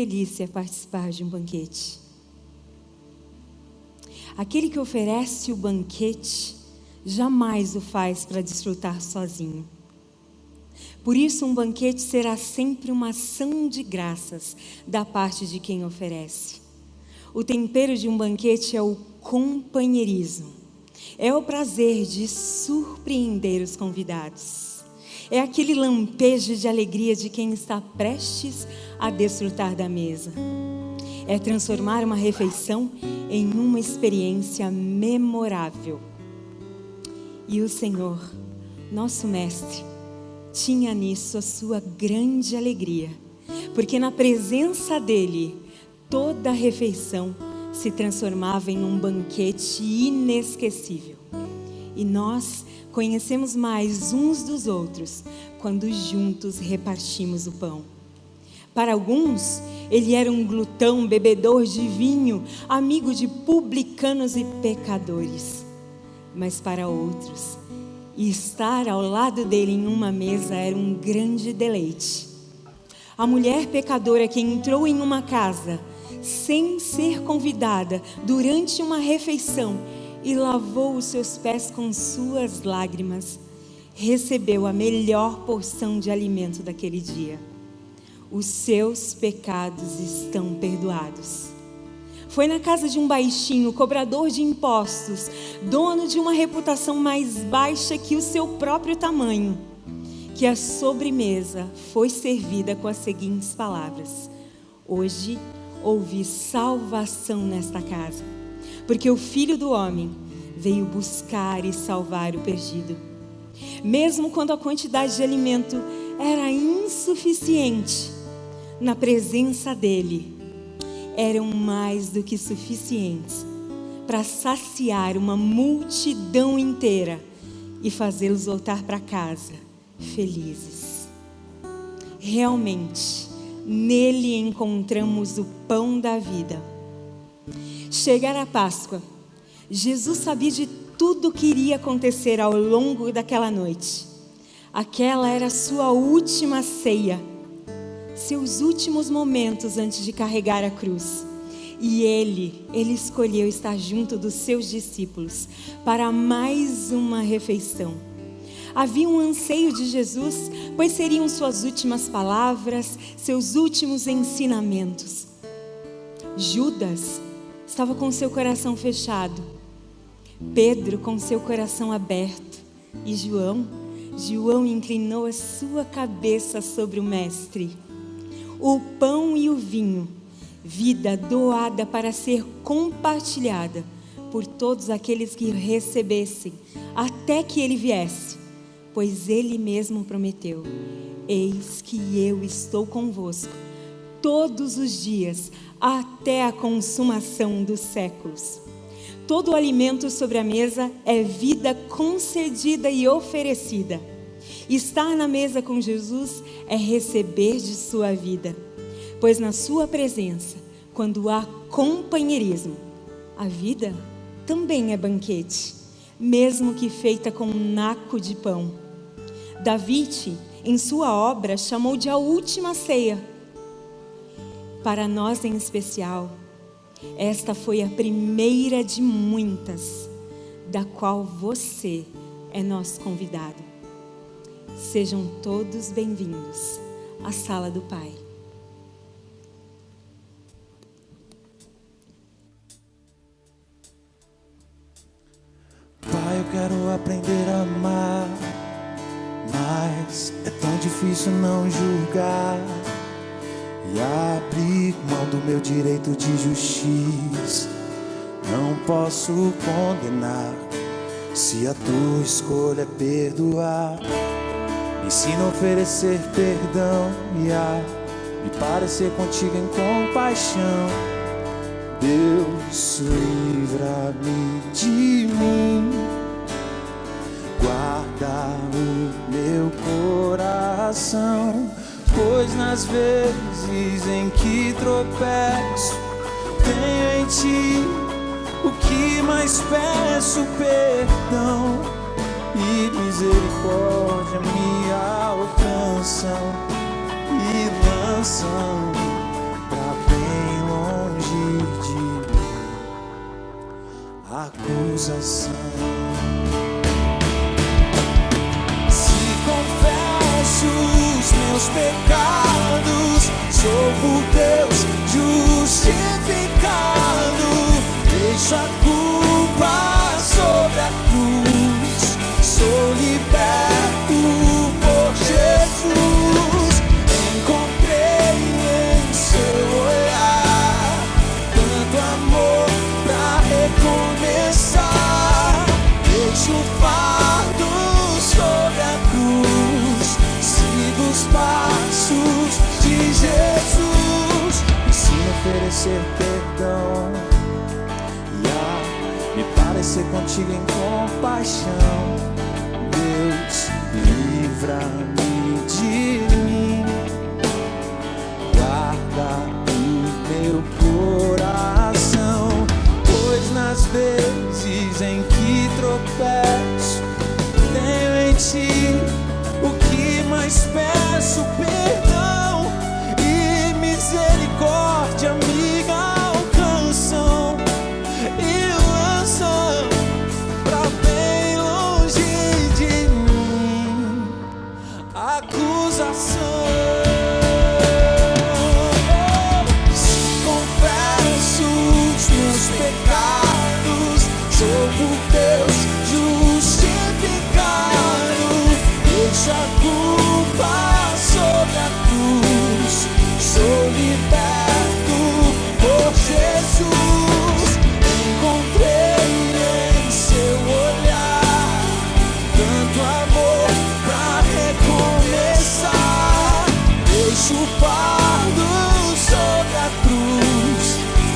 delícia participar de um banquete. Aquele que oferece o banquete jamais o faz para desfrutar sozinho. Por isso, um banquete será sempre uma ação de graças da parte de quem oferece. O tempero de um banquete é o companheirismo. É o prazer de surpreender os convidados. É aquele lampejo de alegria de quem está prestes a desfrutar da mesa. É transformar uma refeição em uma experiência memorável. E o Senhor, nosso Mestre, tinha nisso a sua grande alegria, porque na presença dele, toda a refeição se transformava em um banquete inesquecível. E nós conhecemos mais uns dos outros quando juntos repartimos o pão. Para alguns, ele era um glutão, bebedor de vinho, amigo de publicanos e pecadores. Mas para outros, estar ao lado dele em uma mesa era um grande deleite. A mulher pecadora que entrou em uma casa sem ser convidada durante uma refeição e lavou os seus pés com suas lágrimas, recebeu a melhor porção de alimento daquele dia. Os seus pecados estão perdoados. Foi na casa de um baixinho, cobrador de impostos, dono de uma reputação mais baixa que o seu próprio tamanho, que a sobremesa foi servida com as seguintes palavras: hoje houve salvação nesta casa, porque o Filho do Homem veio buscar e salvar o perdido. Mesmo quando a quantidade de alimento era insuficiente, na presença dele, eram mais do que suficientes para saciar uma multidão inteira e fazê-los voltar para casa felizes. Realmente, nele encontramos o pão da vida. Chegar a Páscoa, Jesus sabia de tudo o que iria acontecer ao longo daquela noite. Aquela era a sua última ceia, seus últimos momentos antes de carregar a cruz. E ele escolheu estar junto dos seus discípulos para mais uma refeição. Havia um anseio de Jesus, pois seriam suas últimas palavras, seus últimos ensinamentos. Judas estava com seu coração fechado, Pedro com seu coração aberto, e João inclinou a sua cabeça sobre o Mestre. O pão e o vinho, vida doada para ser compartilhada por todos aqueles que recebessem, até que ele viesse, pois ele mesmo prometeu: eis que eu estou convosco todos os dias, até a consumação dos séculos. Todo o alimento sobre a mesa é vida concedida e oferecida. Estar na mesa com Jesus é receber de sua vida, pois na sua presença, quando há companheirismo, a vida também é banquete, mesmo que feita com um naco de pão. David, em sua obra, chamou de a última ceia. Para nós em especial, esta foi a primeira de muitas, da qual você é nosso convidado. Sejam todos bem-vindos à sala do Pai. Pai, eu quero aprender a amar, mas é tão difícil não julgar e abrir mão do meu direito de justiça. Não posso condenar se a tua escolha é perdoar. Me ensina a oferecer perdão e a me parecer contigo em compaixão. Deus, livra-me de mim, guarda o meu coração, pois nas vezes em que tropeço, tenho em ti o que mais peço: perdão e misericórdia me alcançam e lançam pra acusação. Se confesso os meus pecados, sou por Deus justificado. Deixo a culpa sobre a cruz, sou liberto por Jesus. Encontrei em seu olhar tanto amor pra recomeçar. Deixo o fardo sobre a cruz, sigo os passos de Jesus. Ensina a oferecer perdão e a me parecer contigo em compaixão. Deus, livra-me de mim, guarda o meu coração, pois nas vezes em que tropeço, tenho em ti o que mais peço: perdão e misericórdia me alcançam e lançam pra bem longe de mim acusação. Se confesso os meus pecados, sou por Deus justificado. Deixo a culpa sobre a cruz, sou liberto por Jesus. Encontrei em seu olhar tanto amor pra recomeçar. Deixo o fardo sobre a cruz,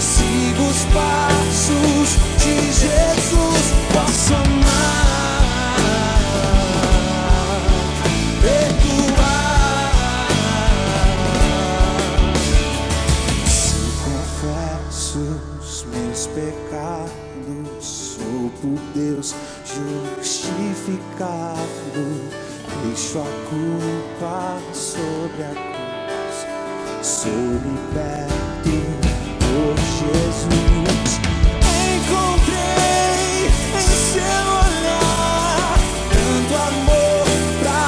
sigo os passos de Jesus. Posso amar, perdoar. Se confesso os meus pecados, sou por Deus justificado. Deixo a culpa sobre a cruz, sou liberto por Jesus. Encontrei em seu olhar tanto amor pra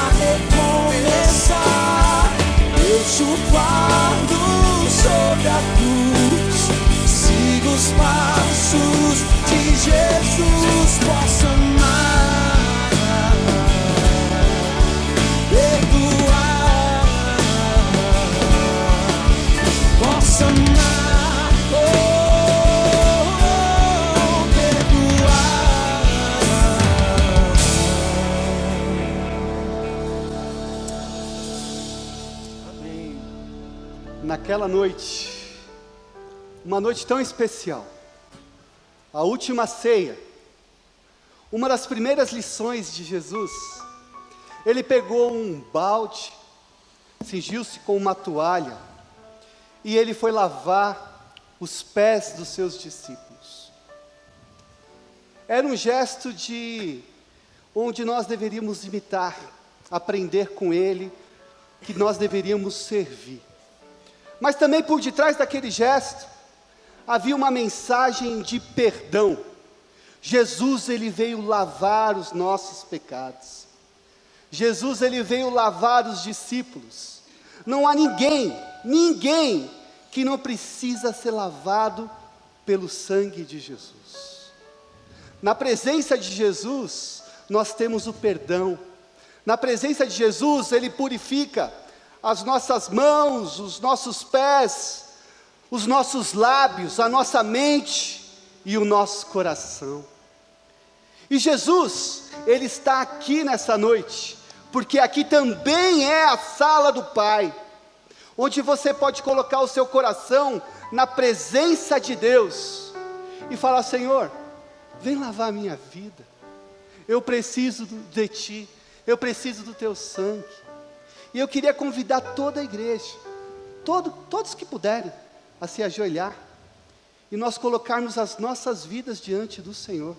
recomeçar. Deixo o fardo sobre a cruz, sigo os passos de Jesus. Posso amar, perdoar. Posso amar, perdoar. Amém. Naquela noite, uma noite tão especial, a última ceia, uma das primeiras lições de Jesus, ele pegou um balde, cingiu-se com uma toalha e ele foi lavar os pés dos seus discípulos. Era um gesto onde nós deveríamos imitar, aprender com ele, que nós deveríamos servir. Mas também por detrás daquele gesto, havia uma mensagem de perdão. Jesus, ele veio lavar os nossos pecados. Jesus, ele veio lavar os discípulos. Não há ninguém que não precisa ser lavado pelo sangue de Jesus. Na presença de Jesus, nós temos o perdão. Na presença de Jesus, ele purifica as nossas mãos, os nossos pés, os nossos lábios, a nossa mente e o nosso coração. E Jesus, ele está aqui nessa noite, porque aqui também é a sala do Pai, onde você pode colocar o seu coração na presença de Deus e falar: Senhor, vem lavar a minha vida, eu preciso de Ti, eu preciso do Teu sangue. E eu queria convidar toda a igreja, todos que puderem, a se ajoelhar e nós colocarmos as nossas vidas diante do Senhor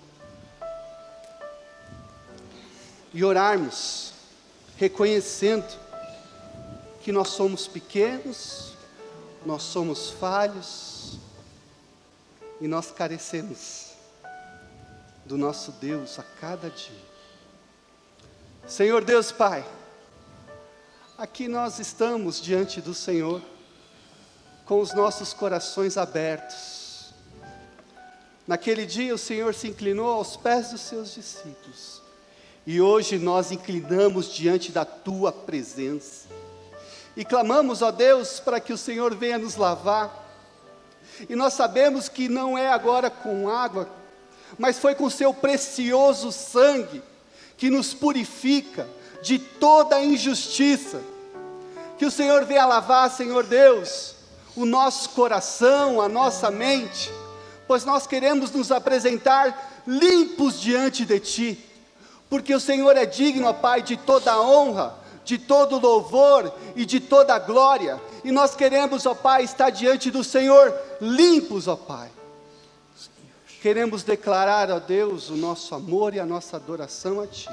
e orarmos, reconhecendo que nós somos pequenos, nós somos falhos e nós carecemos. do nosso Deus a cada dia. Senhor Deus Pai, aqui nós estamos diante do Senhor, com os nossos corações abertos. Naquele dia o Senhor se inclinou aos pés dos seus discípulos, e hoje nós inclinamos diante da Tua presença, e clamamos, ó Deus, para que o Senhor venha nos lavar, e nós sabemos que não é agora com água, mas foi com Seu precioso sangue, que nos purifica de toda injustiça, que o Senhor venha lavar, Senhor Deus, o nosso coração, a nossa mente, pois nós queremos nos apresentar limpos diante de Ti, porque o Senhor é digno, ó Pai, de toda honra, de todo louvor e de toda glória, e nós queremos, ó Pai, estar diante do Senhor limpos, ó Pai. Queremos declarar, ó Deus, o nosso amor e a nossa adoração a Ti,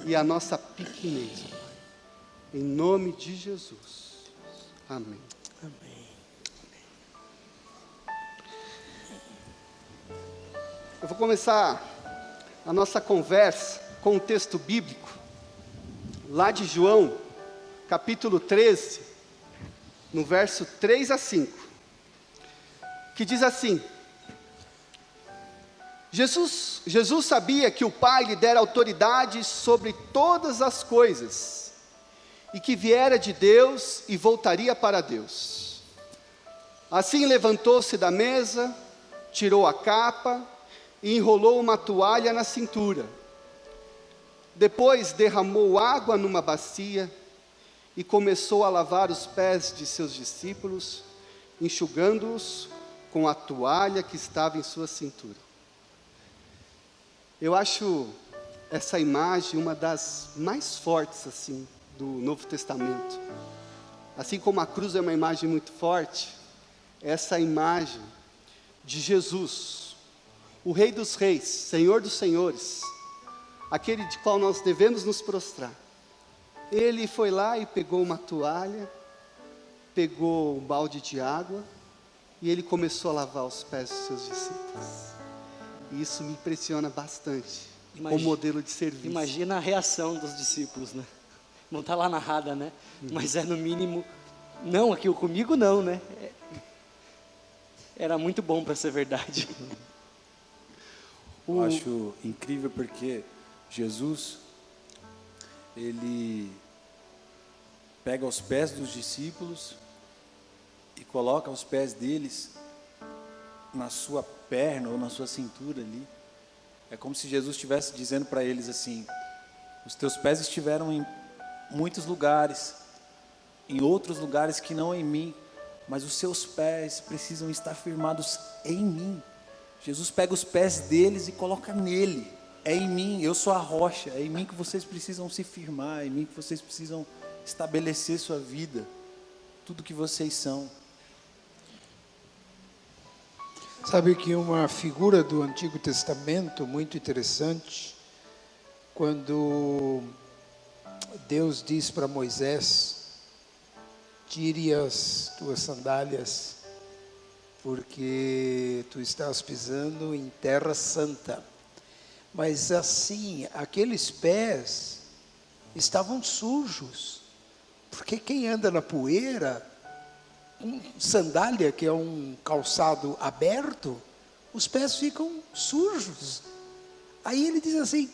e a nossa pequenez, ó Pai, em nome de Jesus, amém. Amém. Eu vou começar a nossa conversa com um texto bíblico, lá de João, capítulo 13, no verso 3 a 5, que diz assim: Jesus sabia que o Pai lhe dera autoridade sobre todas as coisas, e que viera de Deus e voltaria para Deus. Assim levantou-se da mesa, tirou a capa e enrolou uma toalha na cintura. Depois derramou água numa bacia e começou a lavar os pés de seus discípulos, enxugando-os com a toalha que estava em sua cintura. Eu acho essa imagem uma das mais fortes assim do Novo Testamento. Assim como a cruz é uma imagem muito forte, essa imagem de Jesus, o Rei dos Reis, Senhor dos Senhores, aquele de qual nós devemos nos prostrar. Ele foi lá e pegou uma toalha, pegou um balde de água, e ele começou a lavar os pés dos seus discípulos. E isso me impressiona bastante, como modelo de serviço. Imagina a reação dos discípulos, né? Não está lá narrada, né? Mas é no mínimo, não, aqui comigo não, né? Era muito bom para ser verdade. Eu acho incrível porque Jesus, Ele pega os pés dos discípulos e coloca os pés deles na sua perna ou na sua cintura ali. É como se Jesus estivesse dizendo para eles assim: os teus pés estiveram em muitos lugares, em outros lugares que não em mim, mas os seus pés precisam estar firmados em mim. Jesus pega os pés deles e coloca nele. É em mim, eu sou a rocha, é em mim que vocês precisam se firmar, é em mim que vocês precisam estabelecer sua vida, tudo que vocês são. Sabe que uma figura do Antigo Testamento muito interessante, quando Deus diz para Moisés: tire as tuas sandálias, porque tu estás pisando em terra santa. Mas assim, aqueles pés estavam sujos, porque quem anda na poeira, com sandália, que é um calçado aberto, os pés ficam sujos. Aí ele diz assim: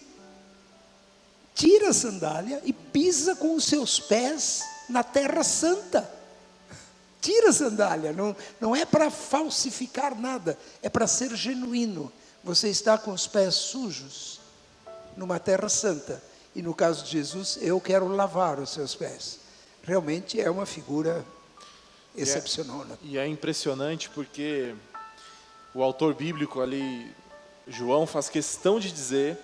tira a sandália e pisa com os seus pés na terra santa. Tira a sandália, não é para falsificar nada, é para ser genuíno. Você está com os pés sujos numa terra santa, e no caso de Jesus, eu quero lavar os seus pés. Realmente é uma figura excepcional, né? E é impressionante porque o autor bíblico ali, João, faz questão de dizer,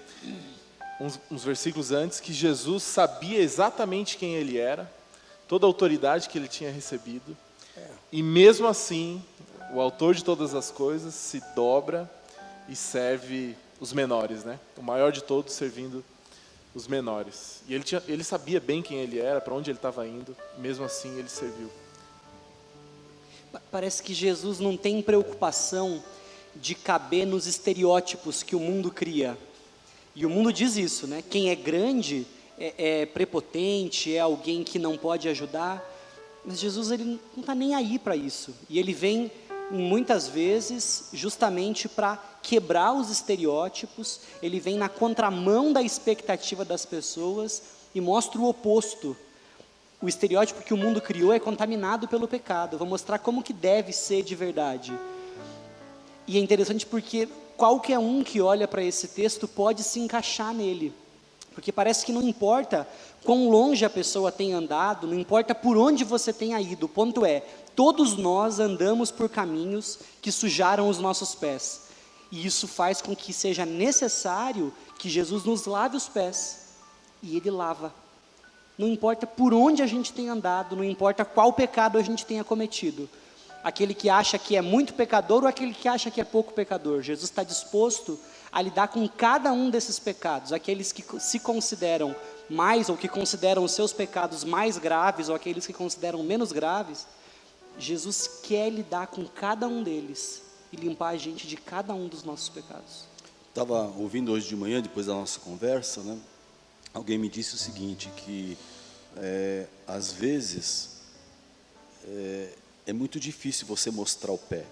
uns versículos antes, que Jesus sabia exatamente quem ele era, toda a autoridade que ele tinha recebido, e mesmo assim, o autor de todas as coisas se dobra e serve os menores, né? O maior de todos servindo os menores. E ele sabia bem quem ele era, para onde ele estava indo, mesmo assim ele serviu. Parece que Jesus não tem preocupação de caber nos estereótipos que o mundo cria. E o mundo diz isso, né? Quem é grande é prepotente, é alguém que não pode ajudar. Mas Jesus, ele não está nem aí para isso. E ele vem, muitas vezes, justamente para quebrar os estereótipos. Ele vem na contramão da expectativa das pessoas e mostra o oposto. O estereótipo que o mundo criou é contaminado pelo pecado. Eu vou mostrar como que deve ser de verdade. E é interessante porque qualquer um que olha para esse texto pode se encaixar nele. Porque parece que não importa quão longe a pessoa tenha andado, não importa por onde você tenha ido, o ponto é, todos nós andamos por caminhos que sujaram os nossos pés. E isso faz com que seja necessário que Jesus nos lave os pés. E Ele lava. Não importa por onde a gente tenha andado, não importa qual pecado a gente tenha cometido. Aquele que acha que é muito pecador ou aquele que acha que é pouco pecador. Jesus está disposto a lidar com cada um desses pecados. Aqueles que se consideram mais ou que consideram os seus pecados mais graves ou aqueles que consideram menos graves. Jesus quer lidar com cada um deles e limpar a gente de cada um dos nossos pecados. Estava ouvindo hoje de manhã, depois da nossa conversa, né? Alguém me disse o seguinte, que às vezes é muito difícil você mostrar o pé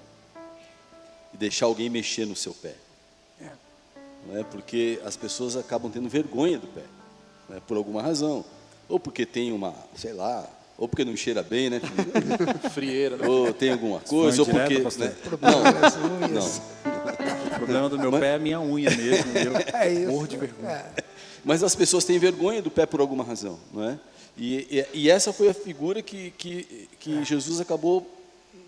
e deixar alguém mexer no seu pé. Não é? Porque as pessoas acabam tendo vergonha do pé, né? Por alguma razão. Ou porque tem uma, sei lá, ou porque não cheira bem, né? Frieira, né? Ou tem alguma coisa, ou porque... Direto, né? O problema do meu pé é a minha unha mesmo. Eu morro de vergonha. Mas as pessoas têm vergonha do pé por alguma razão, não é? E essa foi a figura que Jesus acabou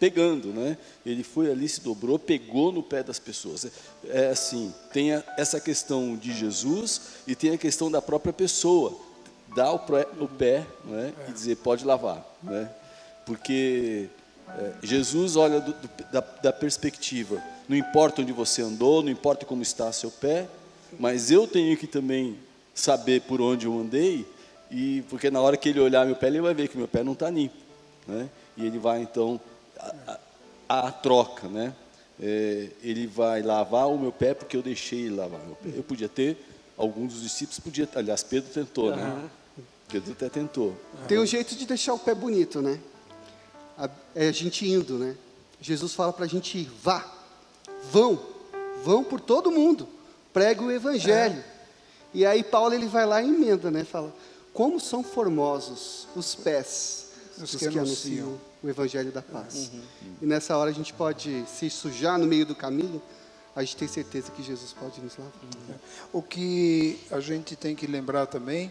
pegando, né? Ele foi ali, se dobrou, pegou no pé das pessoas. É assim, tem essa questão de Jesus e tem a questão da própria pessoa, dar o pé, né? E dizer, pode lavar, né? Porque Jesus olha da perspectiva, não importa onde você andou, não importa como está seu pé, mas eu tenho que também saber por onde eu andei, porque na hora que ele olhar meu pé, ele vai ver que meu pé não está limpo, né? E ele vai então a troca, né? Ele vai lavar o meu pé porque eu deixei ele lavar meu pé. Eu podia ter, alguns dos discípulos podiam, aliás, Pedro tentou, né? Pedro até tentou. Tem um jeito de deixar o pé bonito, né? É a gente indo, né? Jesus fala para a gente ir, vão por todo mundo, prega o evangelho. E aí Paulo ele vai lá e emenda, né? Fala, como são formosos os pés dos que anunciam o evangelho da paz. E nessa hora a gente pode se sujar no meio do caminho, a gente tem certeza que Jesus pode nos lavar. O que a gente tem que lembrar também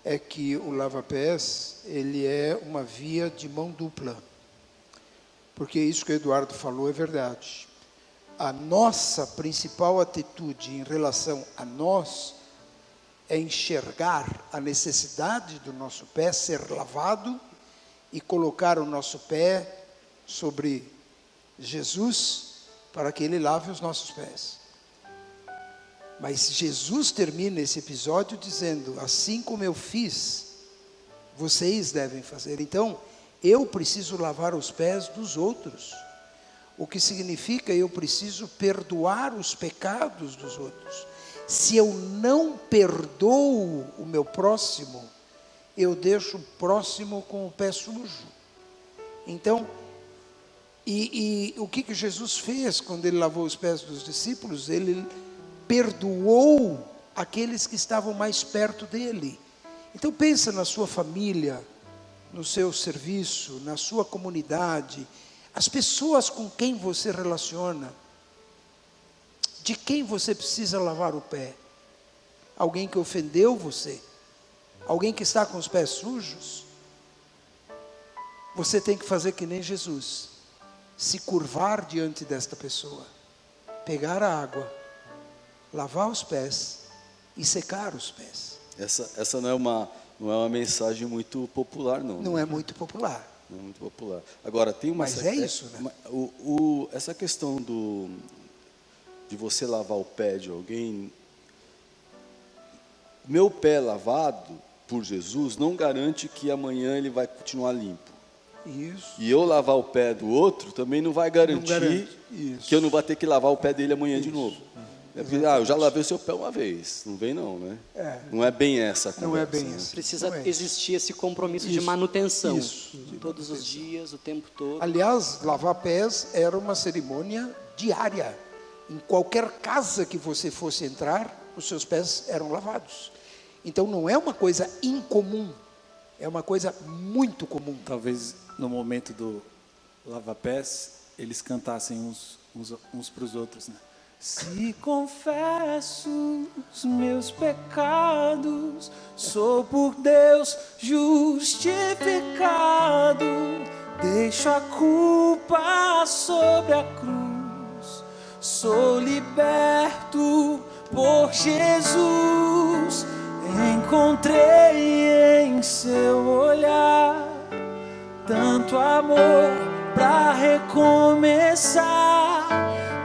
é que o lava-pés, ele é uma via de mão dupla. Porque isso que o Eduardo falou é verdade. A nossa principal atitude em relação a nós é enxergar a necessidade do nosso pé ser lavado e colocar o nosso pé sobre Jesus para que Ele lave os nossos pés. Mas Jesus termina esse episódio dizendo, assim como eu fiz, vocês devem fazer. Então, eu preciso lavar os pés dos outros. O que significa eu preciso perdoar os pecados dos outros. Se eu não perdoo o meu próximo, eu deixo o próximo com o pé sujo. Então, o que Jesus fez quando Ele lavou os pés dos discípulos? Ele perdoou aqueles que estavam mais perto dEle. Então pensa na sua família, no seu serviço, na sua comunidade, as pessoas com quem você relaciona. De quem você precisa lavar o pé? Alguém que ofendeu você? Alguém que está com os pés sujos? Você tem que fazer que nem Jesus. Se curvar diante desta pessoa. Pegar a água. Lavar os pés. E secar os pés. Essa não é uma mensagem muito popular, não. Não é muito popular. Não é muito popular. Agora, tem uma... Mas é isso, né? Essa questão de você lavar o pé de alguém, meu pé lavado por Jesus não garante que amanhã ele vai continuar limpo. Isso. E eu lavar o pé do outro também não vai garantir garante. Isso. que eu não vou ter que lavar o pé dele amanhã de novo. É porque, eu já lavei o seu pé uma vez, não vem não, né? Não é bem essa a conversa. Não é bem né? assim. Precisa Não é. existir esse compromisso de manutenção. Isso. Todos os dias, o tempo todo. Aliás, lavar pés era uma cerimônia diária. Em qualquer casa que você fosse entrar, os seus pés eram lavados. Então não é uma coisa incomum, é uma coisa muito comum. Talvez no momento do lava-pés, eles cantassem uns para os outros, né? Se confesso os meus pecados, sou por Deus justificado. Deixo a culpa sobre a cruz, sou liberto por Jesus. Encontrei em seu olhar tanto amor pra recomeçar.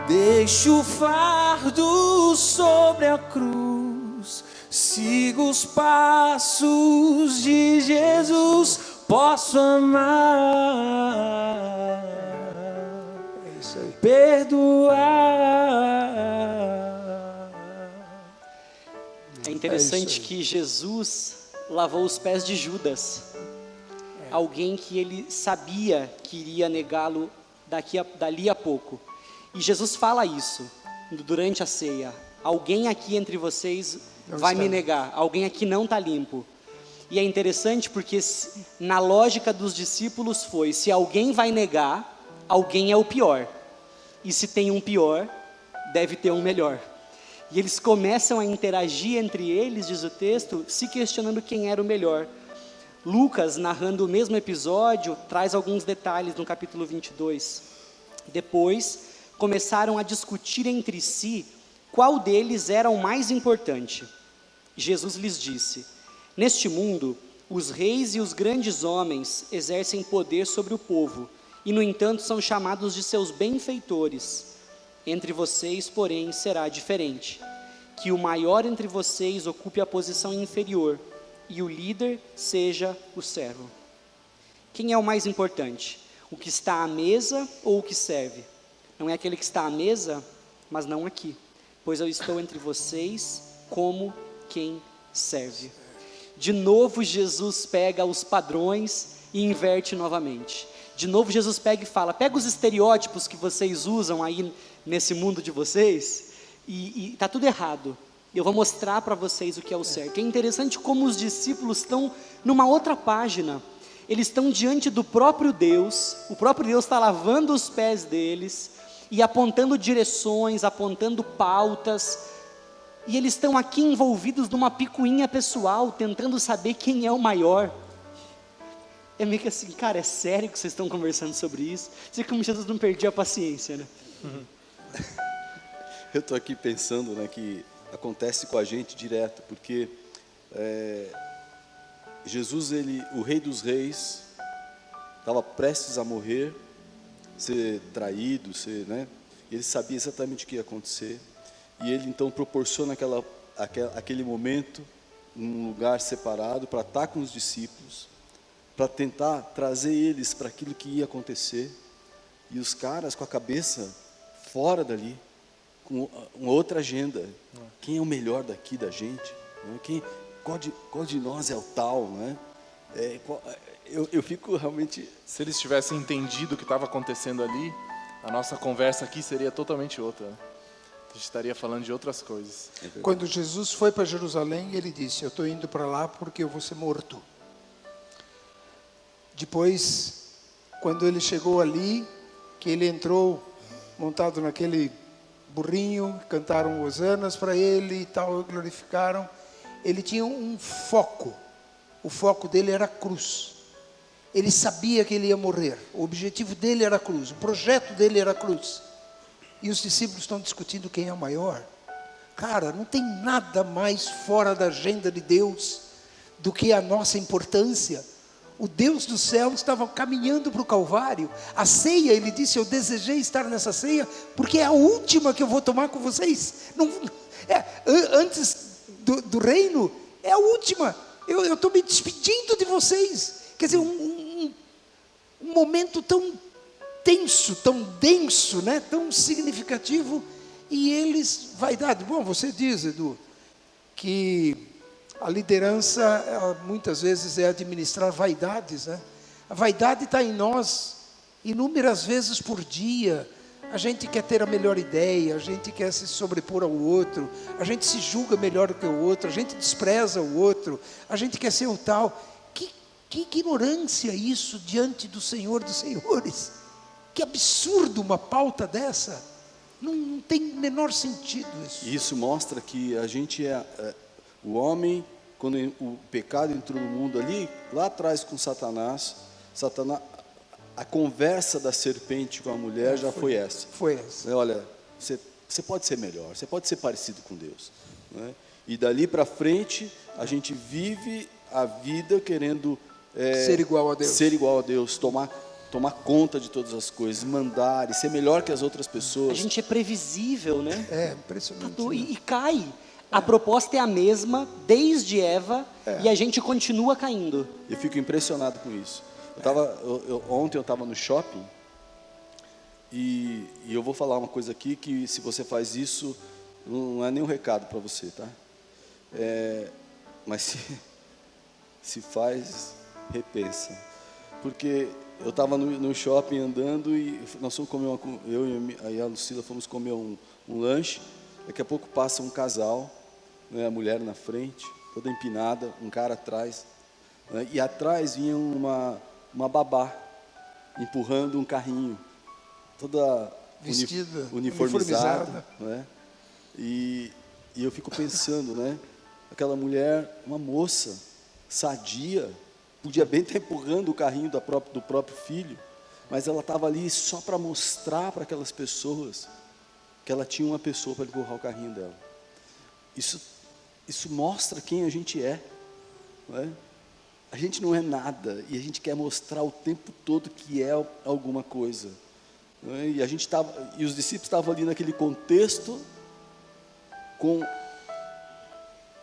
Deixo o fardo sobre a cruz, sigo os passos de Jesus, posso amar, É isso aí. perdoar. É interessante que Jesus lavou os pés de Judas, alguém que ele sabia que iria negá-lo dali a pouco. E Jesus fala isso durante a ceia: alguém aqui entre vocês vai me negar, alguém aqui não está limpo. E é interessante porque na lógica dos discípulos foi: se alguém vai negar, alguém é o pior, e se tem um pior, deve ter um melhor. E eles começam a interagir entre eles, diz o texto, se questionando quem era o melhor. Lucas, narrando o mesmo episódio, traz alguns detalhes no capítulo 22. Depois, começaram a discutir entre si qual deles era o mais importante. Jesus lhes disse: neste mundo, os reis e os grandes homens exercem poder sobre o povo, e no entanto são chamados de seus benfeitores. Entre vocês, porém, será diferente. Que o maior entre vocês ocupe a posição inferior, e o líder seja o servo. Quem é o mais importante? O que está à mesa ou o que serve? Não é aquele que está à mesa, mas não aqui, pois eu estou entre vocês como quem serve. De novo Jesus pega os padrões e inverte novamente. De novo Jesus pega e fala: pega os estereótipos que vocês usam aí nesse mundo de vocês, e está tudo errado. Eu vou mostrar para vocês o que é o certo. É interessante como os discípulos estão numa outra página. Eles estão diante do próprio Deus, o próprio Deus está lavando os pés deles, e apontando direções, apontando pautas, e eles estão aqui envolvidos numa picuinha pessoal, tentando saber quem é o maior. É meio que assim: cara, é sério que vocês estão conversando sobre isso? Sei como Jesus não perdia a paciência, né? Eu estou aqui pensando, né, que acontece com a gente direto, porque Jesus, o Rei dos Reis, estava prestes a morrer, ser traído, né? Ele sabia exatamente o que ia acontecer, e ele então proporciona aquele momento, num lugar separado, para estar com os discípulos, para tentar trazer eles para aquilo que ia acontecer, e os caras com a cabeça fora dali, com uma outra agenda. Quem é o melhor daqui da gente? Qual de nós é o tal? Né? Eu fico realmente... Se eles tivessem entendido o que estava acontecendo ali, a nossa conversa aqui seria totalmente outra. A gente estaria falando de outras coisas. Quando Jesus foi para Jerusalém, ele disse: eu estou indo para lá porque eu vou ser morto. Depois, quando ele chegou ali, que ele entrou montado naquele burrinho, cantaram hosanas para ele e tal, glorificaram. Ele tinha um foco. O foco dele era a cruz. Ele sabia que ele ia morrer. O objetivo dele era a cruz. O projeto dele era a cruz. E os discípulos estão discutindo quem é o maior. Cara, não tem nada mais fora da agenda de Deus do que a nossa importância. O Deus do céu estava caminhando para o Calvário. A ceia, ele disse: eu desejei estar nessa ceia porque é a última que eu vou tomar com vocês. Antes do reino, é a última. Eu estou me despedindo de vocês. Quer dizer, um um momento tão tenso, tão denso, né? Tão significativo, e eles, vaidade. Bom, você diz, Edu, que a liderança, ela, muitas vezes, é administrar vaidades, né? A vaidade está em nós, inúmeras vezes por dia. A gente quer ter a melhor ideia, a gente quer se sobrepor ao outro, a gente se julga melhor do que o outro, a gente despreza o outro, a gente quer ser o tal. Que ignorância isso diante do Senhor dos Senhores. Que absurdo uma pauta dessa. Não tem menor sentido isso. Isso mostra que a gente o homem, quando o pecado entrou no mundo ali, lá atrás com Satanás, a conversa da serpente com a mulher já foi essa. Foi essa. Olha, você pode ser melhor, você pode ser parecido com Deus, né? E dali para frente, a gente vive a vida querendo ser igual a Deus. Ser igual a Deus, tomar conta de todas as coisas, mandar e ser melhor que as outras pessoas. A gente é previsível, né? É, impressionante. E cai. A proposta é a mesma desde Eva e a gente continua caindo. Eu fico impressionado com isso. Ontem eu estava no shopping e eu vou falar uma coisa aqui que, se você faz isso, não é nenhum recado para você, tá? Mas se faz, repensa. Porque eu estava no shopping andando e nós fomos comer eu e a Lucila fomos comer um lanche. Daqui a pouco passa um casal, né, a mulher na frente, toda empinada, um cara atrás, né, e atrás vinha uma babá empurrando um carrinho, toda vestida, uniformizada, né? E eu fico pensando, né? Aquela mulher, uma moça sadia, podia bem estar empurrando o carrinho do próprio filho, mas ela estava ali só para mostrar para aquelas pessoas que ela tinha uma pessoa para empurrar o carrinho dela. Isso mostra quem a gente é, não é? A gente não é nada e a gente quer mostrar o tempo todo que é alguma coisa, não é? E os discípulos estavam ali naquele contexto,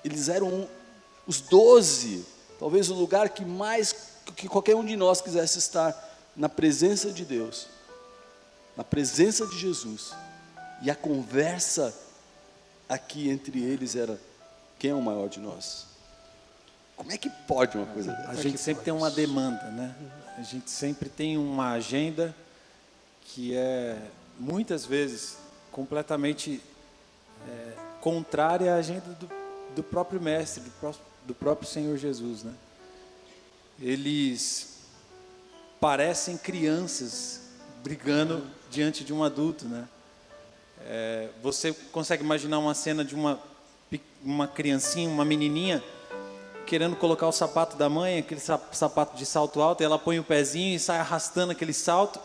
eles eram os 12, talvez o lugar que qualquer um de nós quisesse estar, na presença de Deus, na presença de Jesus. E a conversa aqui entre eles era: quem é o maior de nós? Como é que pode uma coisa dessa? A gente sempre tem uma demanda, né? A gente sempre tem uma agenda que é, muitas vezes, completamente contrária à agenda do próprio Mestre, do próprio Senhor Jesus, né? Eles parecem crianças brigando diante de um adulto, né? Você consegue imaginar uma cena de uma criancinha, uma menininha, querendo colocar o sapato da mãe, aquele sapato de salto alto, e ela põe o pezinho e sai arrastando aquele salto,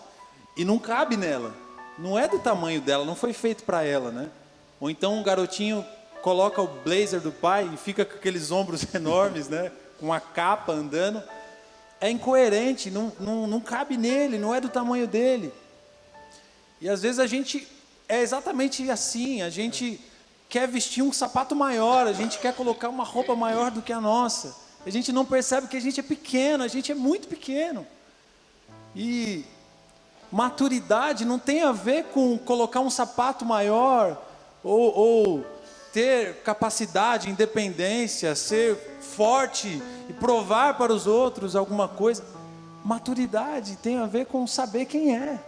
e não cabe nela, não é do tamanho dela, não foi feito para ela, né? Ou então um garotinho coloca o blazer do pai e fica com aqueles ombros enormes, né? Com a capa andando, é incoerente, não cabe nele, não é do tamanho dele. E às vezes a gente é exatamente assim, a gente quer vestir um sapato maior, a gente quer colocar uma roupa maior do que a nossa. A gente não percebe que a gente é pequeno, a gente é muito pequeno. E maturidade não tem a ver com colocar um sapato maior, ou ter capacidade, independência, ser forte e provar para os outros alguma coisa. Maturidade tem a ver com saber quem é.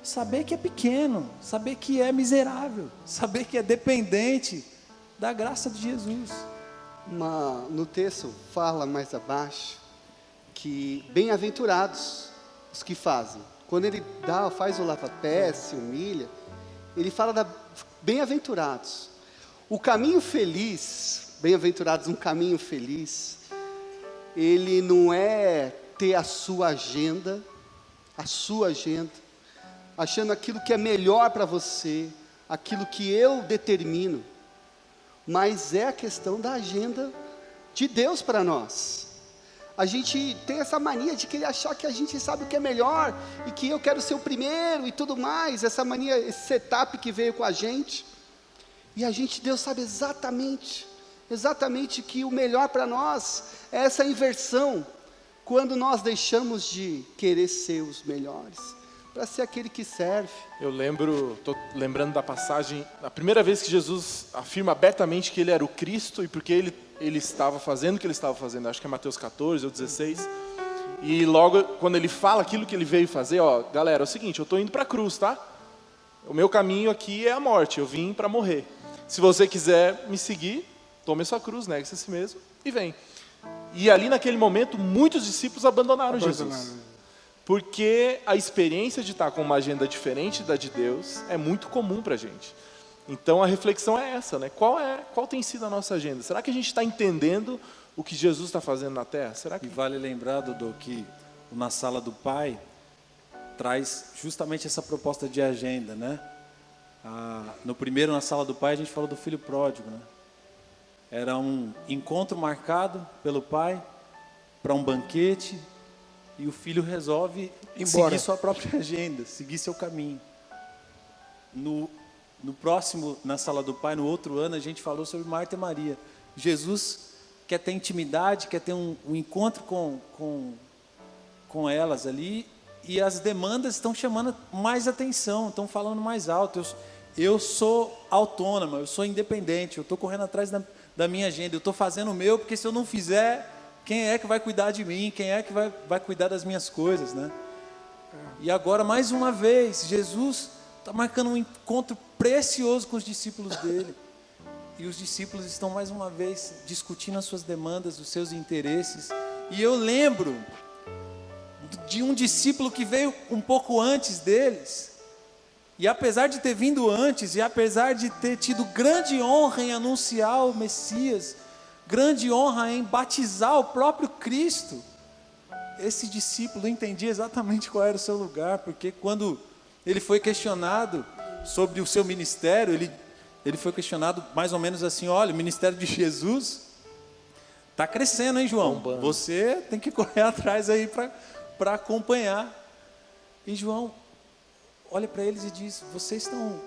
Saber que é pequeno, saber que é miserável, saber que é dependente da graça de Jesus. No texto fala mais abaixo que bem-aventurados os que fazem. Quando ele faz o lava-pés, se humilha, ele fala da bem-aventurados. O caminho feliz, bem-aventurados, um caminho feliz, ele não é ter a sua agenda, achando aquilo que é melhor para você, aquilo que eu determino, mas é a questão da agenda de Deus para nós. A gente tem essa mania de querer achar que a gente sabe o que é melhor, e que eu quero ser o primeiro e tudo mais, essa mania, esse setup que veio com a gente, e Deus sabe exatamente que o melhor para nós é essa inversão. quando nós deixamos de querer ser os melhores, para ser aquele que serve. Eu estou lembrando da passagem, a primeira vez que Jesus afirma abertamente que ele era o Cristo e porque ele estava fazendo o que ele estava fazendo, acho que é Mateus 14 ou 16, e logo quando ele fala aquilo que ele veio fazer, ó, galera, é o seguinte, eu estou indo para a cruz, tá? O meu caminho aqui é a morte, eu vim para morrer. Se você quiser me seguir, tome a sua cruz, negue-se a si mesmo e vem. E ali naquele momento, muitos discípulos abandonaram Jesus. Porque a experiência de estar com uma agenda diferente da de Deus é muito comum para a gente. Então a reflexão é essa, né? Qual tem sido a nossa agenda? Será que a gente está entendendo o que Jesus está fazendo na Terra? Será que... E vale lembrar, Dodô, que Na Sala do Pai traz justamente essa proposta de agenda, né? No primeiro, Na Sala do Pai, a gente falou do filho pródigo, né? Era um encontro marcado pelo pai para um banquete, e o filho resolve seguir sua própria agenda, seguir seu caminho. No próximo, Na Sala do Pai, no outro ano, a gente falou sobre Marta e Maria. Jesus quer ter intimidade, quer ter um encontro com elas ali, e as demandas estão chamando mais atenção, estão falando mais alto. Eu sou autônoma, eu sou independente, eu estou correndo atrás da minha agenda, eu estou fazendo o meu, porque se eu não fizer, quem é que vai cuidar de mim? Quem é que vai cuidar das minhas coisas, né? E agora, mais uma vez, Jesus está marcando um encontro precioso com os discípulos dele. E os discípulos estão, mais uma vez, discutindo as suas demandas, os seus interesses. E eu lembro de um discípulo que veio um pouco antes deles. E apesar de ter vindo antes, e apesar de ter tido grande honra em anunciar o Messias, grande honra em batizar o próprio Cristo, esse discípulo entendia exatamente qual era o seu lugar, porque quando ele foi questionado sobre o seu ministério, ele foi questionado mais ou menos assim: olha, o ministério de Jesus está crescendo, hein, João? Bombando. Você tem que correr atrás aí para acompanhar. E João olha para eles e diz: vocês estão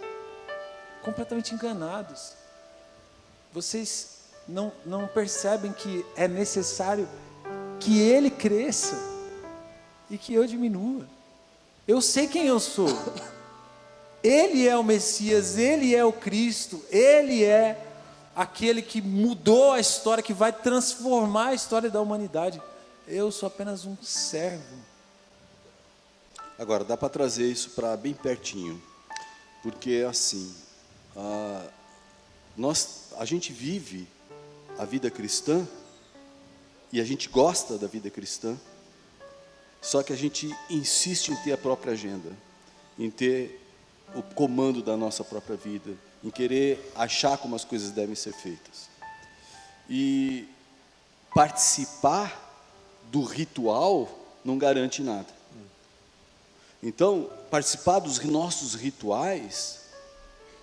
completamente enganados. Vocês não percebem que é necessário que Ele cresça e que eu diminua. Eu sei quem eu sou. Ele é o Messias, Ele é o Cristo, Ele é aquele que mudou a história, que vai transformar a história da humanidade. Eu sou apenas um servo. Agora, dá para trazer isso para bem pertinho, porque assim, a gente vive a vida cristã, e a gente gosta da vida cristã, só que a gente insiste em ter a própria agenda, em ter o comando da nossa própria vida, em querer achar como as coisas devem ser feitas. E participar do ritual não garante nada. Então, participar dos nossos rituais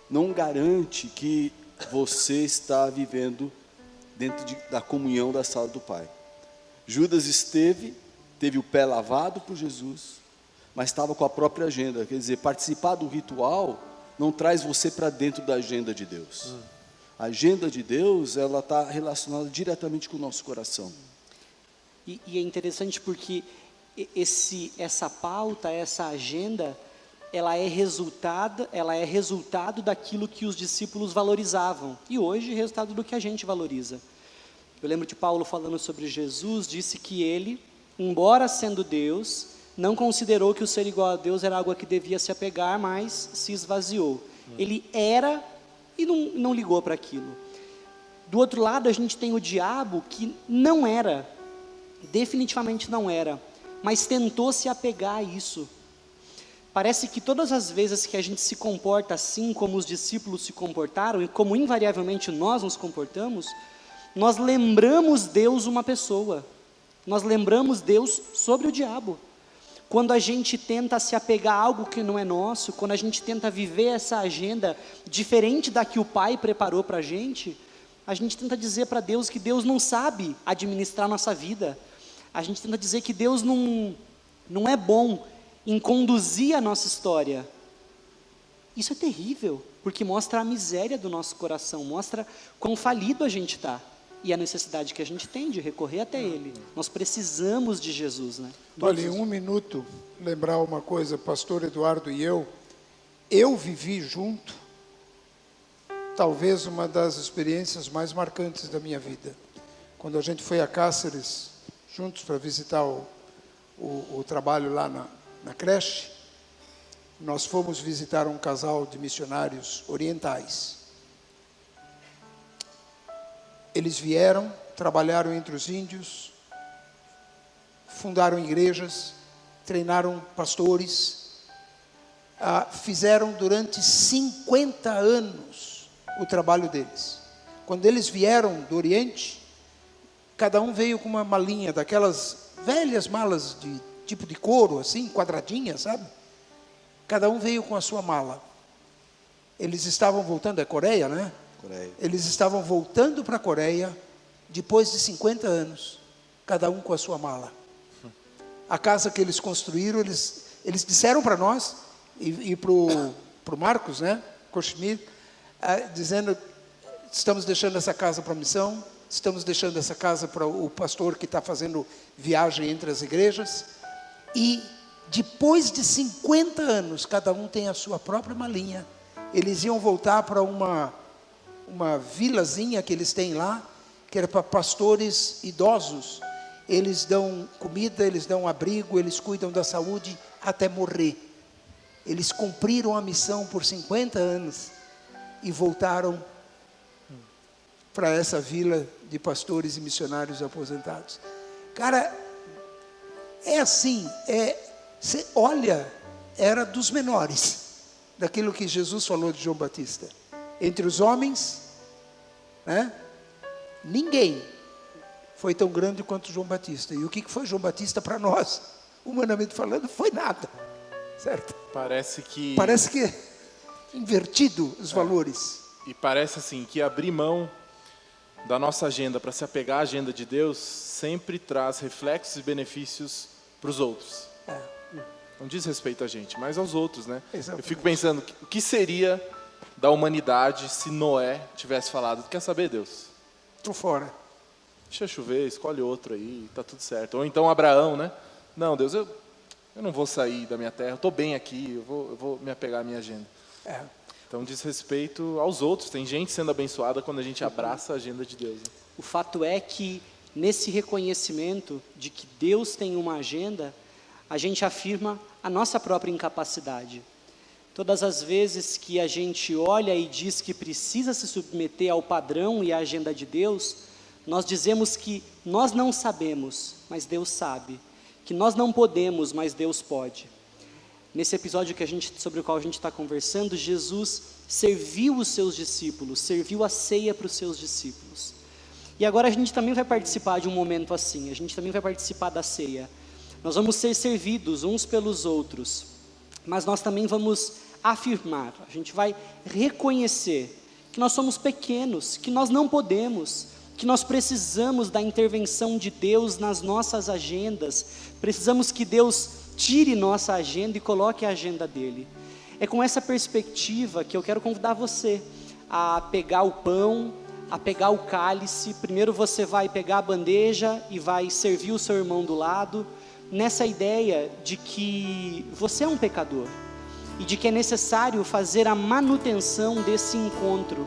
não garante que você está vivendo dentro da comunhão da sala do Pai. Judas teve o pé lavado por Jesus, mas estava com a própria agenda. Quer dizer, participar do ritual não traz você para dentro da agenda de Deus. A agenda de Deus, ela está relacionada diretamente com o nosso coração. E é interessante porque essa pauta, essa agenda, ela é resultado daquilo que os discípulos valorizavam. E hoje é resultado do que a gente valoriza. Eu lembro de Paulo falando sobre Jesus, disse que ele, embora sendo Deus, não considerou que o ser igual a Deus era algo a que devia se apegar, mas se esvaziou. Ele era e não ligou para aquilo. Do outro lado, a gente tem o diabo, que não era, definitivamente não era, mas tentou se apegar a isso. Parece que todas as vezes que a gente se comporta assim como os discípulos se comportaram, e como invariavelmente nós nos comportamos, nós lembramos Deus uma pessoa, nós lembramos Deus sobre o diabo. Quando a gente tenta se apegar a algo que não é nosso, quando a gente tenta viver essa agenda diferente da que o Pai preparou para a gente tenta dizer para Deus que Deus não sabe administrar a nossa vida, a gente tenta dizer que Deus não é bom em conduzir a nossa história. Isso é terrível, porque mostra a miséria do nosso coração, mostra quão falido a gente está. e a necessidade que a gente tem de recorrer até Ele. Nós precisamos de Jesus, né? Olha, em um minuto, lembrar uma coisa, pastor Eduardo e eu vivi junto, talvez uma das experiências mais marcantes da minha vida. Quando a gente foi a Cáceres, juntos para visitar o trabalho lá na creche, nós fomos visitar um casal de missionários orientais. Eles vieram, trabalharam entre os índios, fundaram igrejas, treinaram pastores, fizeram durante 50 anos o trabalho deles. Quando eles vieram do Oriente, cada um veio com uma malinha, daquelas velhas malas de tipo de couro, assim, quadradinha, sabe? Cada um veio com a sua mala. Eles estavam voltando da Coreia, né? Coreia. Eles estavam voltando para a Coreia, depois de 50 anos, cada um com a sua mala. A casa que eles construíram, eles disseram para nós, e para o Marcos, né? Koshmir, dizendo, estamos deixando essa casa para a missão, estamos deixando essa casa para o pastor que está fazendo viagem entre as igrejas, e depois de 50 anos, cada um tem a sua própria malinha. Eles iam voltar para uma vilazinha que eles têm lá, que era para pastores idosos. Eles dão comida, eles dão abrigo, eles cuidam da saúde até morrer. Eles cumpriram a missão por 50 anos e voltaram para essa vila de pastores e missionários aposentados. Cara, é assim, você olha, era dos menores, daquilo que Jesus falou de João Batista. Entre os homens, né, ninguém foi tão grande quanto João Batista. E o que foi João Batista para nós? Humanamente falando, foi nada. Certo? Parece que invertido os valores. E parece assim que abrir mão da nossa agenda para se apegar à agenda de Deus sempre traz reflexos e benefícios para os outros. Não diz respeito a gente, mas aos outros, né? Exatamente. Eu fico pensando, o que seria da humanidade se Noé tivesse falado, quer saber, Deus? Tô fora. Deixa chover, escolhe outro aí, tá tudo certo. Ou então Abraão, né? Não, Deus, eu não vou sair da minha terra, eu estou bem aqui, eu vou me apegar à minha agenda. Então diz respeito aos outros, tem gente sendo abençoada quando a gente abraça a agenda de Deus. Né? O fato é que, nesse reconhecimento de que Deus tem uma agenda, a gente afirma a nossa própria incapacidade. Todas as vezes que a gente olha e diz que precisa se submeter ao padrão e à agenda de Deus, nós dizemos que nós não sabemos, mas Deus sabe. Que nós não podemos, mas Deus pode. Nesse episódio sobre o qual a gente está conversando, Jesus serviu os seus discípulos, serviu a ceia para os seus discípulos. E agora a gente também vai participar de um momento assim, a gente também vai participar da ceia. Nós vamos ser servidos uns pelos outros, mas nós também vamos afirmar, a gente vai reconhecer que nós somos pequenos, que nós não podemos, que nós precisamos da intervenção de Deus nas nossas agendas, precisamos que Deus tire nossa agenda e coloque a agenda dele. É com essa perspectiva que eu quero convidar você a pegar o pão, a pegar o cálice. Primeiro você vai pegar a bandeja e vai servir o seu irmão do lado, nessa ideia de que você é um pecador e de que é necessário fazer a manutenção desse encontro,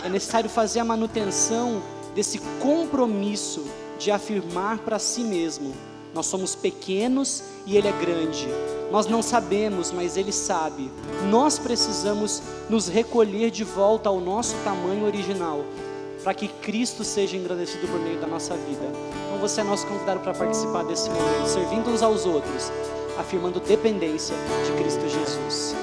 é necessário fazer a manutenção desse compromisso de afirmar para si mesmo: nós somos pequenos e Ele é grande, nós não sabemos, mas Ele sabe, nós precisamos nos recolher de volta ao nosso tamanho original, para que Cristo seja engrandecido por meio da nossa vida. Então você é nosso convidado para participar desse momento, servindo uns aos outros, afirmando dependência de Cristo Jesus.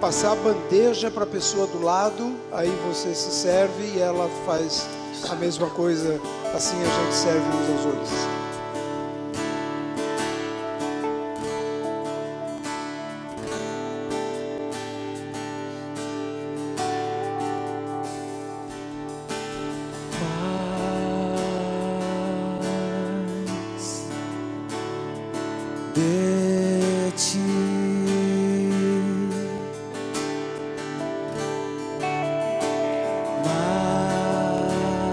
Passar a bandeja para a pessoa do lado, aí você se serve e ela faz a mesma coisa, assim a gente serve uns aos outros. De ti mais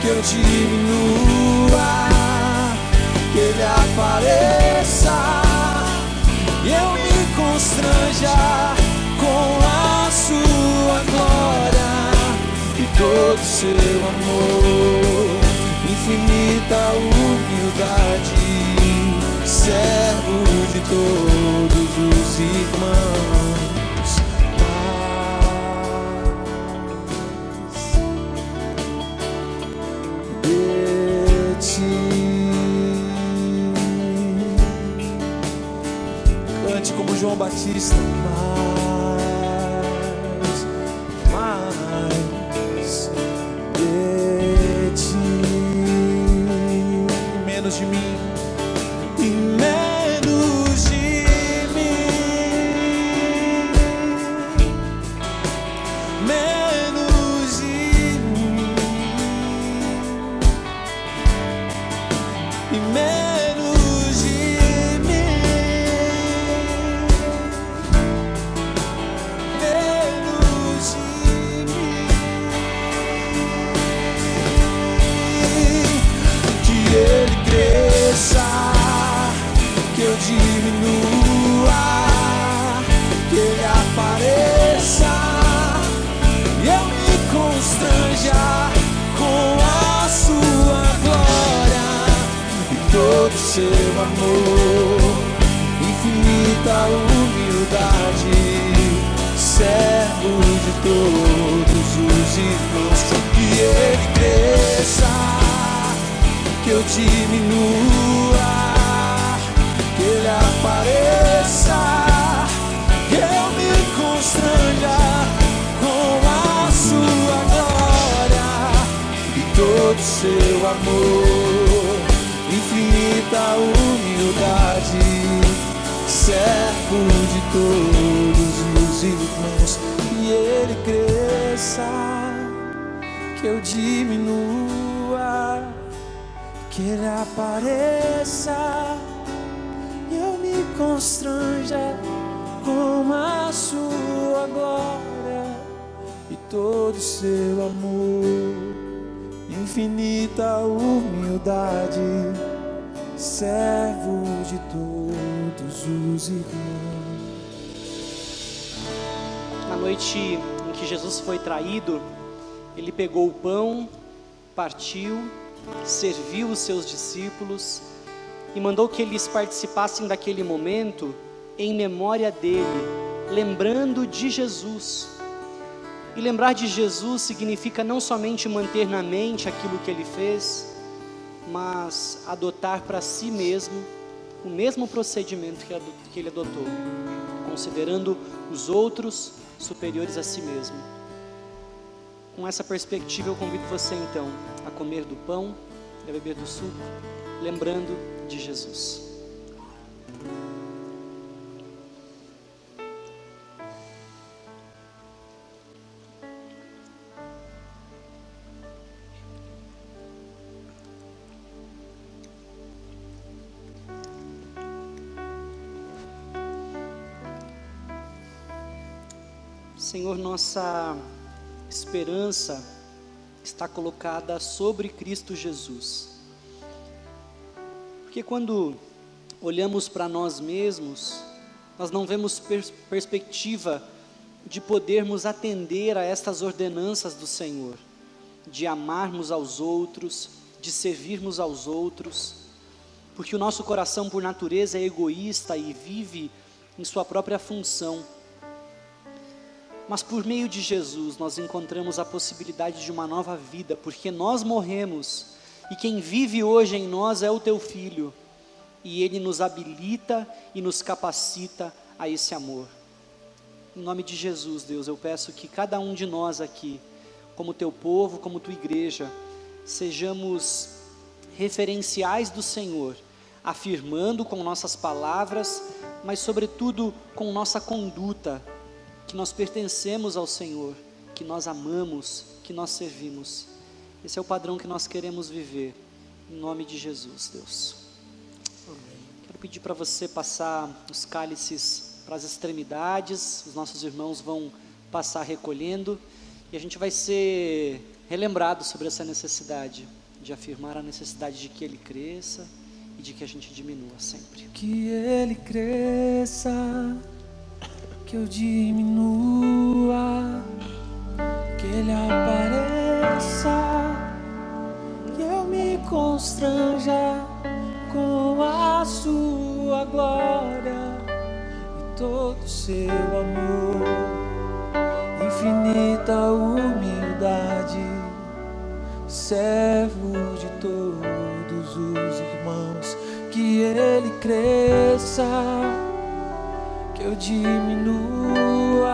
que eu diminua, que Ele apareça e eu me constranja com a sua glória e todo seu amor, infinita humildade, servo de todos os irmãos. Cante como João Batista. Mais de ti, menos de mim e menos de mim, menos de mim e menos de mim, menos de mim. Que Ele cresça, que eu diminua, que Ele apareça e eu me constranja com a sua glória e todo seu amor, infinita humildade, servo de todos os irmãos. Que Ele cresça, que eu diminua, que Ele apareça, que eu me constranja com a sua glória e todo seu amor, infinita humildade, servo de todos os irmãos. Que Ele cresça, que eu diminua, que Ele apareça e eu me constranja com a sua glória e todo seu amor, infinita humildade, servo de todos os irmãos. Na noite em que Jesus foi traído, Ele pegou o pão, partiu, serviu os seus discípulos e mandou que eles participassem daquele momento em memória dele, lembrando de Jesus. E lembrar de Jesus significa não somente manter na mente aquilo que Ele fez, mas adotar para si mesmo o mesmo procedimento que Ele adotou, considerando os outros superiores a si mesmo. Com essa perspectiva, eu convido você então a comer do pão e a beber do suco, lembrando de Jesus. Senhor, nossa esperança está colocada sobre Cristo Jesus. Porque quando olhamos para nós mesmos, nós não vemos perspectiva de podermos atender a estas ordenanças do Senhor, de amarmos aos outros, de servirmos aos outros, porque o nosso coração por natureza é egoísta e vive em sua própria função. Mas por meio de Jesus nós encontramos a possibilidade de uma nova vida, porque nós morremos e quem vive hoje em nós é o Teu Filho, e Ele nos habilita e nos capacita a esse amor. Em nome de Jesus, Deus, eu peço que cada um de nós aqui, como Teu povo, como Tua igreja, sejamos referenciais do Senhor, afirmando com nossas palavras, mas sobretudo com nossa conduta, que nós pertencemos ao Senhor, que nós amamos, que nós servimos. Esse é o padrão que nós queremos viver, em nome de Jesus, Deus. Quero pedir para você passar os cálices para as extremidades, os nossos irmãos vão passar recolhendo, e a gente vai ser relembrado sobre essa necessidade de afirmar a necessidade de que Ele cresça e de que a gente diminua sempre. Que Ele cresça, que eu diminua, que Ele apareça, que eu me constranja com a sua glória e todo o seu amor, infinita humildade, servo de todos os irmãos. Que Ele cresça, que eu diminua,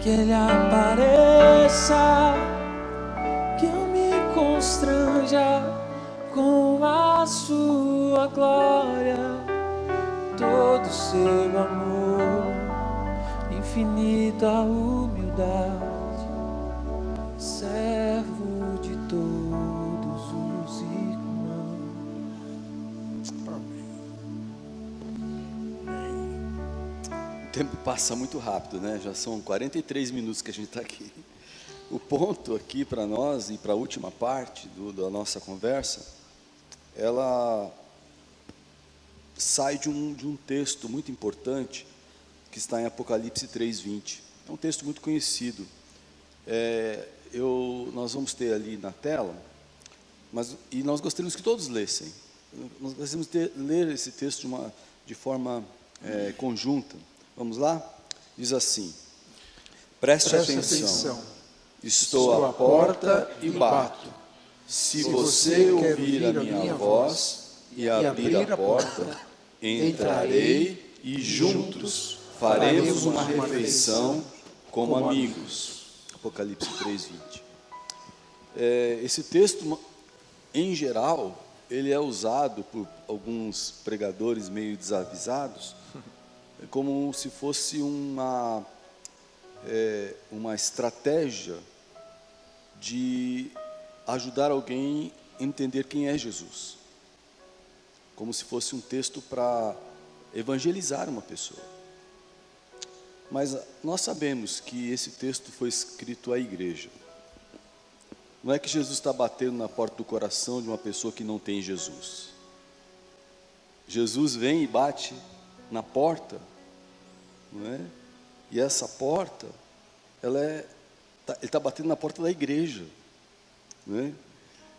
que Ele apareça, que eu me constranja com a sua glória, todo o seu amor, infinita humildade, servo de todos os irmãos. O tempo passa muito rápido, né? Já são 43 minutos que a gente está aqui. O ponto aqui para nós e para a última parte da nossa conversa, ela sai de um texto muito importante que está em Apocalipse 3:20. É um texto muito conhecido. Nós vamos ter ali na tela, e nós gostaríamos que todos lessem. Nós gostaríamos de ler esse texto de forma conjunta. Vamos lá? Diz assim: preste atenção. Estou à porta e bato. Se você ouvir a minha voz e abrir a porta, entrarei e juntos faremos uma refeição como amigos. Apocalipse 3:20. Esse texto, em geral, ele é usado por alguns pregadores meio desavisados como se fosse uma estratégia de ajudar alguém a entender quem é Jesus, como se fosse um texto para evangelizar uma pessoa. Mas nós sabemos que esse texto foi escrito à igreja. Não é que Jesus está batendo na porta do coração de uma pessoa que não tem Jesus. Jesus vem e bate na porta, não é? E essa porta, ele está batendo na porta da igreja, não é?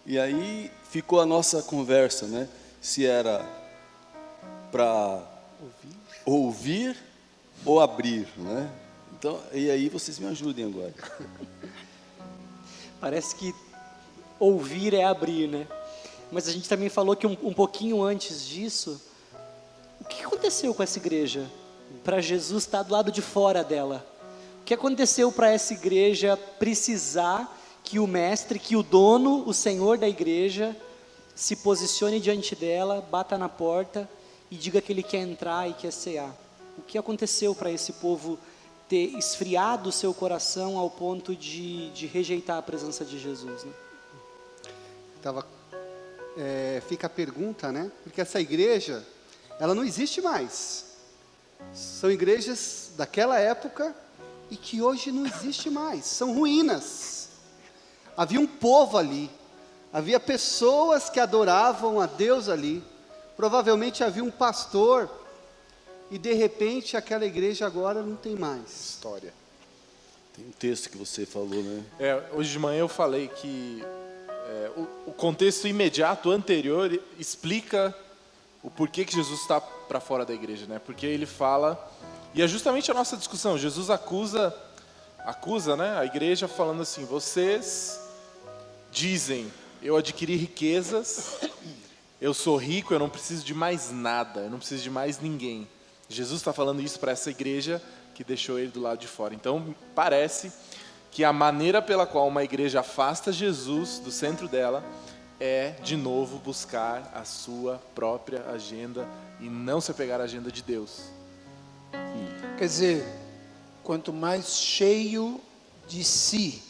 E aí ficou a nossa conversa, né? Se era para ouvir ou abrir, né? Então, e aí vocês me ajudem agora. Parece que ouvir é abrir, né? Mas a gente também falou que um pouquinho antes disso, o que aconteceu com essa igreja? Para Jesus estar do lado de fora dela. O que aconteceu para essa igreja precisar que o mestre, que o dono, o senhor da igreja, se posicione diante dela, bata na porta e diga que ele quer entrar e quer cear? O que aconteceu para esse povo ter esfriado o seu coração ao ponto de rejeitar a presença de Jesus, né? Fica a pergunta, né? Porque essa igreja, ela não existe mais. São igrejas daquela época e que hoje não existe mais. São ruínas. Havia um povo ali. Havia pessoas que adoravam a Deus ali. Provavelmente havia um pastor. E de repente aquela igreja agora não tem mais. História. Tem um texto que você falou, né? Hoje de manhã eu falei que o contexto imediato anterior explica o porquê que Jesus está para fora da igreja, né? Porque ele fala, e é justamente a nossa discussão. Jesus acusa, né, a igreja falando assim: vocês dizem, eu adquiri riquezas, eu sou rico, eu não preciso de mais nada, eu não preciso de mais ninguém. Jesus está falando isso para essa igreja que deixou ele do lado de fora. Então parece que a maneira pela qual uma igreja afasta Jesus do centro dela é, de novo, buscar a sua própria agenda e não se apegar à agenda de Deus. Quer dizer, quanto mais cheio de si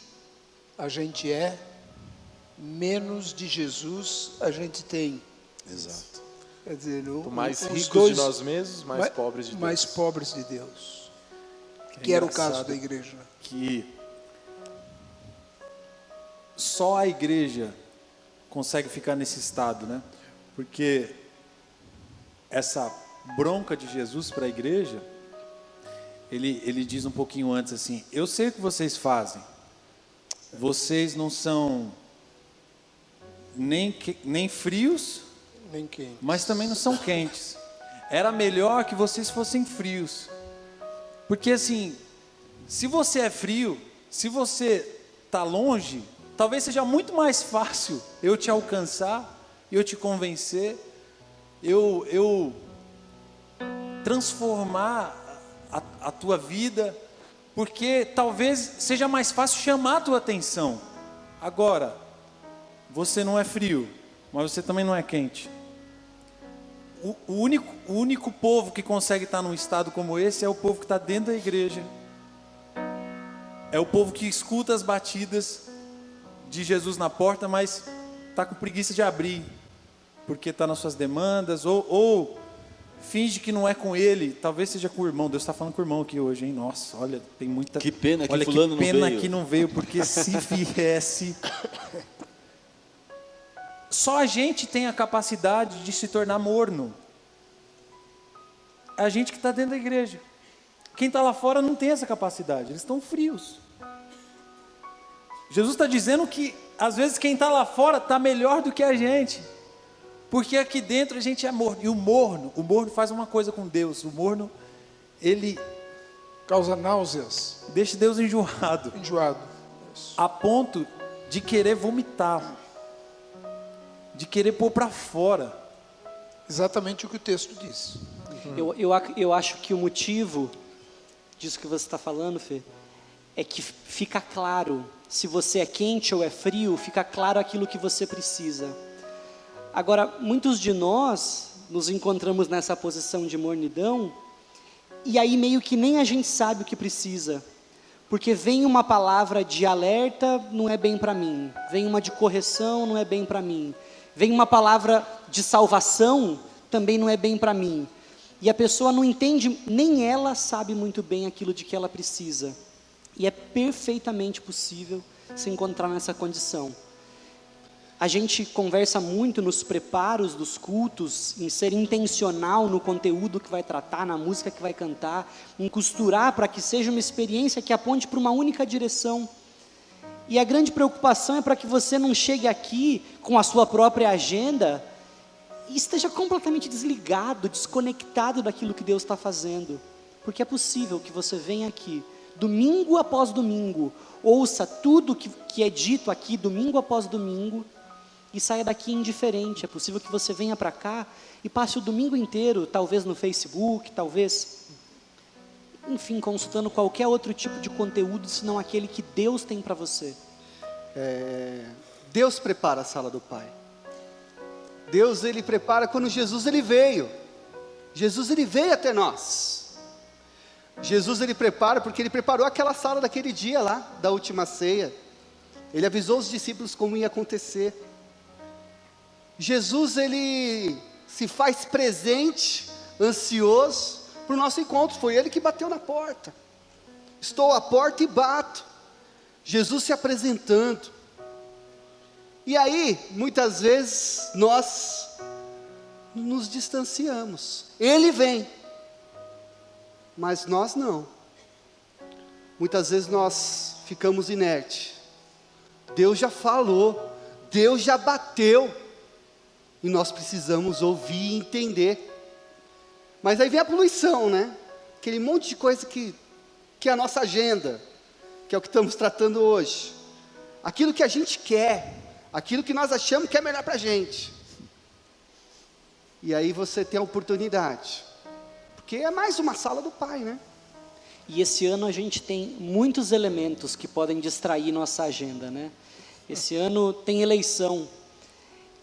a gente é, menos de Jesus a gente tem. Exato. Quer dizer, Mais os ricos dois, de nós mesmos, mais pobres de Deus. Mais pobres de Deus. Que era o caso da igreja. Que só a igreja consegue ficar nesse estado, né? Porque essa bronca de Jesus para a igreja, ele diz um pouquinho antes assim: eu sei o que vocês fazem, vocês não são nem frios, Nem quem. mas também não são quentes. Era melhor que vocês fossem frios, porque assim, se você é frio, se você está longe, talvez seja muito mais fácil eu te alcançar, eu te convencer, eu transformar a tua vida, porque talvez seja mais fácil chamar a tua atenção. Agora, você não é frio, mas você também não é quente. O único povo que consegue estar num estado como esse é o povo que está dentro da igreja. É o povo que escuta as batidas de Jesus na porta, mas está com preguiça de abrir, porque está nas suas demandas, ou finge que não é com ele, talvez seja com o irmão. Deus está falando com o irmão aqui hoje, hein? Nossa, olha, tem muita... Que pena que olha, fulano que pena não veio. que não veio, porque se viesse... Só a gente tem a capacidade de se tornar morno. É a gente que está dentro da igreja. Quem está lá fora não tem essa capacidade, eles estão frios. Jesus está dizendo que às vezes quem está lá fora está melhor do que a gente, porque aqui dentro a gente é morno. E o morno faz uma coisa com Deus. O morno, ele Causa náuseas, deixa Deus enjoado, a ponto de querer vomitar, de querer pôr para fora. exatamente o que o texto diz. Eu acho que o motivo disso que você está falando, Fê, é que fica claro, se você é quente ou é frio, fica claro aquilo que você precisa. Agora, muitos de nós nos encontramos nessa posição de mornidão, e aí meio que nem a gente sabe o que precisa, porque vem uma palavra de alerta, não é bem para mim, vem uma de correção, não é bem para mim, vem uma palavra de salvação, também não é bem para mim, e a pessoa não entende, nem ela sabe muito bem aquilo de que ela precisa, e é perfeitamente possível se encontrar nessa condição. A gente conversa muito nos preparos dos cultos, em ser intencional no conteúdo que vai tratar, na música que vai cantar, em costurar para que seja uma experiência que aponte para uma única direção. E a grande preocupação é para que você não chegue aqui com a sua própria agenda e esteja completamente desligado, desconectado daquilo que Deus está fazendo. Porque é possível que você venha aqui, domingo após domingo, ouça tudo que é dito aqui, domingo após domingo, e saia daqui indiferente. É possível que você venha para cá e passe o domingo inteiro, talvez no Facebook, talvez, enfim, consultando qualquer outro tipo de conteúdo, senão aquele que Deus tem para você. Deus prepara a sala do Pai. Deus, Ele prepara quando Jesus, Ele veio. Jesus, Ele veio até nós. Jesus, Ele prepara porque Ele preparou aquela sala daquele dia lá, da última ceia. Ele avisou os discípulos como ia acontecer. Jesus, Ele se faz presente, ansioso para o nosso encontro. Foi Ele que bateu na porta. Estou à porta e bato. Jesus se apresentando. E aí, muitas vezes, nós nos distanciamos. Ele vem, mas nós não. Muitas vezes nós ficamos inertes. Deus já falou, Deus já bateu, e nós precisamos ouvir e entender. Mas aí vem a poluição, né? Aquele monte de coisa que é a nossa agenda, que é o que estamos tratando hoje. Aquilo que a gente quer, aquilo que nós achamos que é melhor para a gente. E aí você tem a oportunidade, porque é mais uma sala do Pai, né? E esse ano a gente tem muitos elementos que podem distrair nossa agenda, né? Esse ano tem eleição,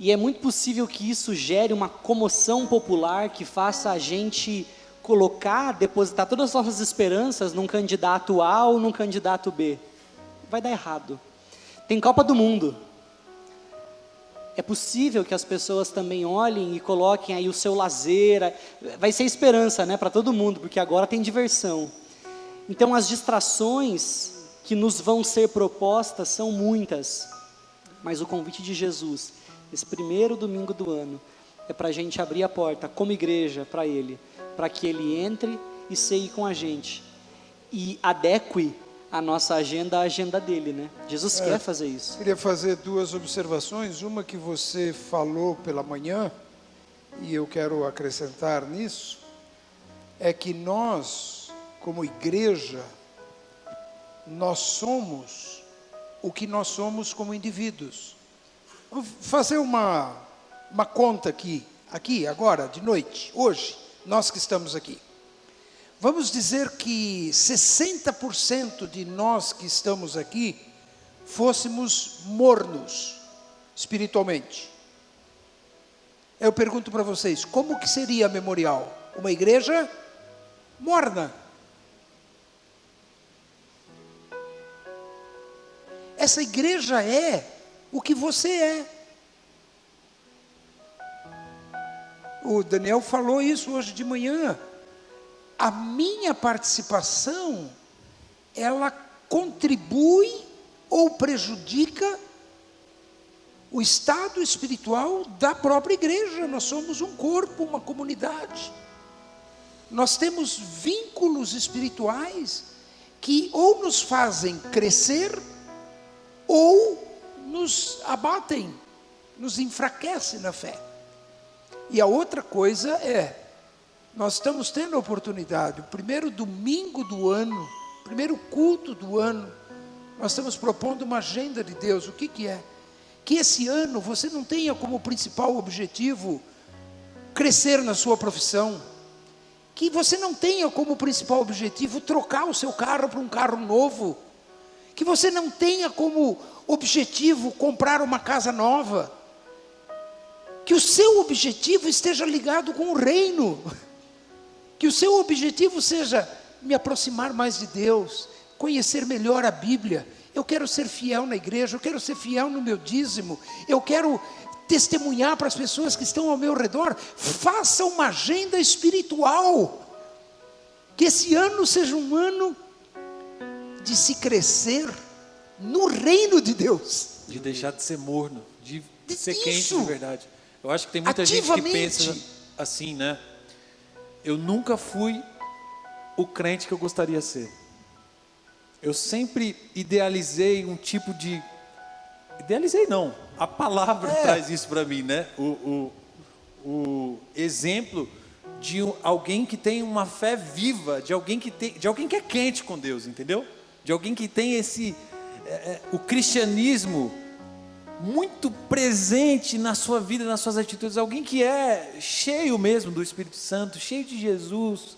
e é muito possível que isso gere uma comoção popular que faça a gente depositar todas as nossas esperanças num candidato A ou num candidato B. Vai dar errado. Tem Copa do Mundo. É possível que as pessoas também olhem e coloquem aí o seu lazer. Vai ser esperança, né, para todo mundo, porque agora tem diversão. Então as distrações que nos vão ser propostas são muitas. Mas o convite de Jesus, esse primeiro domingo do ano, é para a gente abrir a porta como igreja para Ele, para que Ele entre e ceie com a gente e adeque a nossa agenda à agenda dele, né? Jesus quer fazer isso. Queria fazer duas observações. Uma que você falou pela manhã, e eu quero acrescentar nisso, é que nós, como igreja, nós somos o que nós somos como indivíduos. Vou fazer uma conta aqui, agora, de noite, hoje, nós que estamos aqui. Vamos dizer que 60% de nós que estamos aqui fôssemos mornos espiritualmente. Eu pergunto para vocês, como que seria a Memorial? Uma igreja morna. Essa igreja é o que você é. O Daniel falou isso hoje de manhã. A minha participação, ela contribui ou prejudica o estado espiritual da própria igreja. Nós somos um corpo, uma comunidade. Nós temos vínculos espirituais que ou nos fazem crescer ou nos abatem, nos enfraquecem na fé. E a outra coisa é, nós estamos tendo a oportunidade, o primeiro domingo do ano, primeiro culto do ano, nós estamos propondo uma agenda de Deus. O que é? Que esse ano você não tenha como principal objetivo crescer na sua profissão, que você não tenha como principal objetivo trocar o seu carro para um carro novo, que você não tenha como objetivo comprar uma casa nova, que o seu objetivo esteja ligado com o reino, que o seu objetivo seja me aproximar mais de Deus, conhecer melhor a Bíblia. Eu quero ser fiel na igreja, eu quero ser fiel no meu dízimo, eu quero testemunhar para as pessoas que estão ao meu redor. Faça uma agenda espiritual, que esse ano seja um ano de se crescer no reino de Deus, De deixar de ser morno, de ser quente Isso. de verdade. Eu acho que tem muita gente que Ativamente. pensa assim, né? Eu nunca fui o crente que eu gostaria de ser. Eu sempre idealizei um tipo de... Idealizei não, a palavra traz isso para mim, né? O exemplo de alguém que tem uma fé viva, de alguém que é quente com Deus, entendeu? De alguém que tem o cristianismo muito presente na sua vida, nas suas atitudes, alguém que é cheio mesmo do Espírito Santo, cheio de Jesus.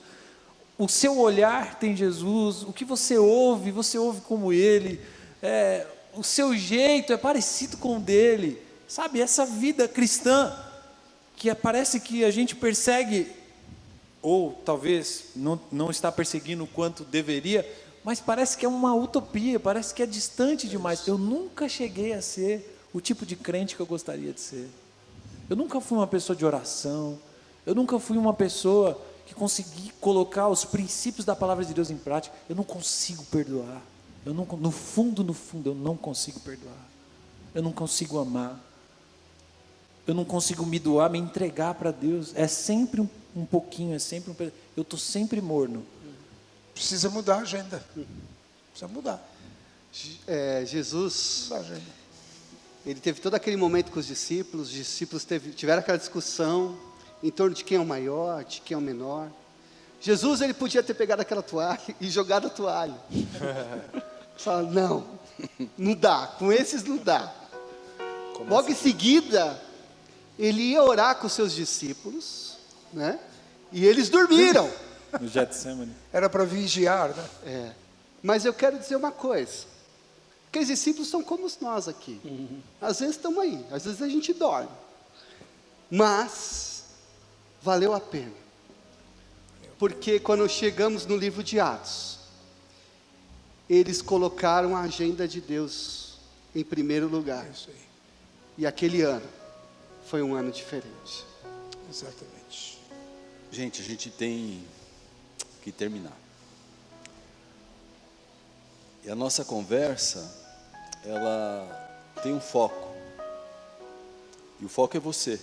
O seu olhar tem Jesus, o que você ouve como Ele, o seu jeito é parecido com o dele, sabe? Essa vida cristã, que parece que a gente persegue, ou talvez não está perseguindo o quanto deveria, mas parece que é uma utopia, parece que é distante demais. Eu nunca cheguei a ser o tipo de crente que eu gostaria de ser. Eu nunca fui uma pessoa de oração, eu nunca fui uma pessoa que consegui colocar os princípios da palavra de Deus em prática. Eu não consigo perdoar. No fundo, eu não consigo perdoar. Eu não consigo amar. Eu não consigo me doar, me entregar para Deus. É sempre um pouquinho, é sempre eu estou sempre morno. Precisa mudar a agenda. Precisa mudar. Jesus, Mudar a agenda. ele teve todo aquele momento com os discípulos tiveram aquela discussão em torno de quem é o maior, de quem é o menor. Jesus, ele podia ter pegado aquela toalha e jogado a toalha. Fala, não dá, com esses não dá. Logo em seguida, ele ia orar com os seus discípulos, né? E eles dormiram. No Getsemane. Era para vigiar, né? Mas eu quero dizer uma coisa. Aqueles discípulos são como nós aqui. Às vezes estão aí, às vezes a gente dorme. Mas valeu a pena. Porque quando chegamos no livro de Atos, eles colocaram a agenda de Deus em primeiro lugar. Isso aí. E aquele ano foi um ano diferente. Exatamente. Gente, a gente tem que terminar. E a nossa conversa, ela tem um foco. E o foco é você.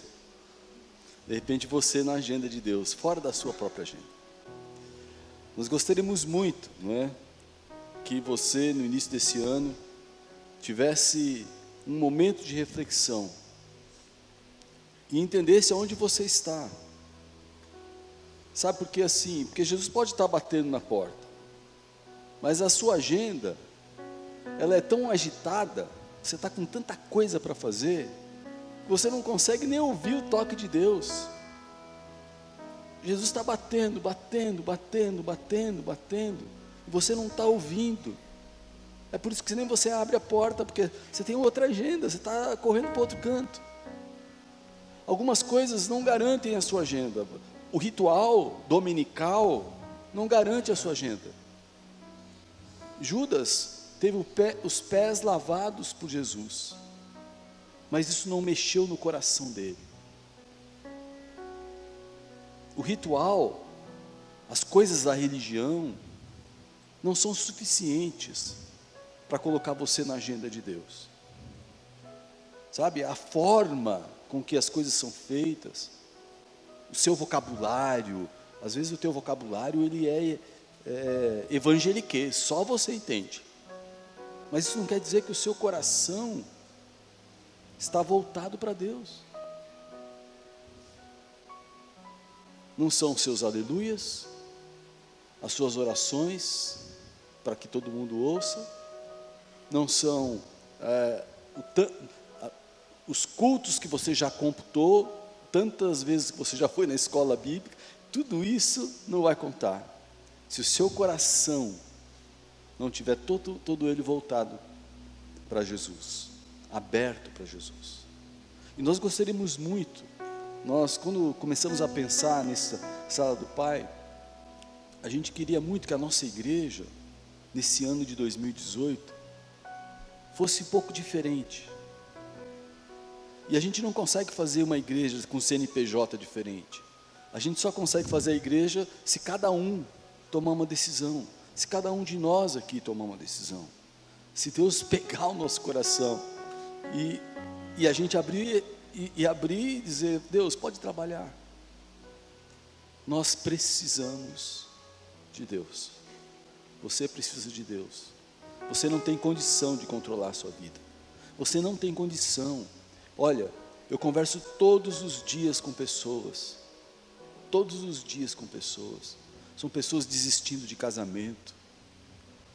De repente você na agenda de Deus, fora da sua própria agenda. Nós gostaríamos muito, não é? Que você no início desse ano tivesse um momento de reflexão e entendesse aonde você está. Sabe por que assim? Porque Jesus pode estar batendo na porta, mas a sua agenda, ela é tão agitada, você está com tanta coisa para fazer, que você não consegue nem ouvir o toque de Deus. Jesus está batendo, e você não está ouvindo. É por isso que nem você abre a porta, porque você tem outra agenda, você está correndo para outro canto. Algumas coisas não garantem a sua agenda. O ritual dominical não garante a sua agenda. Judas teve os pés lavados por Jesus, mas isso não mexeu no coração dele. O ritual, as coisas da religião, não são suficientes para colocar você na agenda de Deus. Sabe, a forma com que as coisas são feitas, o seu vocabulário, às vezes o teu vocabulário ele é evangeliquez, só você entende. Mas isso não quer dizer que o seu coração está voltado para Deus. Não são os seus aleluias, as suas orações, para que todo mundo ouça, não são os cultos que você já computou, tantas vezes que você já foi na escola bíblica, tudo isso não vai contar, se o seu coração não tiver todo ele voltado para Jesus, aberto para Jesus. E nós gostaríamos muito, nós quando começamos a pensar nessa sala do Pai, a gente queria muito que a nossa igreja, nesse ano de 2018, fosse um pouco diferente. E a gente não consegue fazer uma igreja com CNPJ diferente. A gente só consegue fazer a igreja se cada um tomar uma decisão, se cada um de nós aqui tomar uma decisão, se Deus pegar o nosso coração e a gente abrir e dizer, Deus, pode trabalhar. Nós precisamos de Deus. Você precisa de Deus. Você não tem condição de controlar a sua vida. Você não tem condição. Olha, eu converso todos os dias com pessoas. Todos os dias com pessoas. São pessoas desistindo de casamento.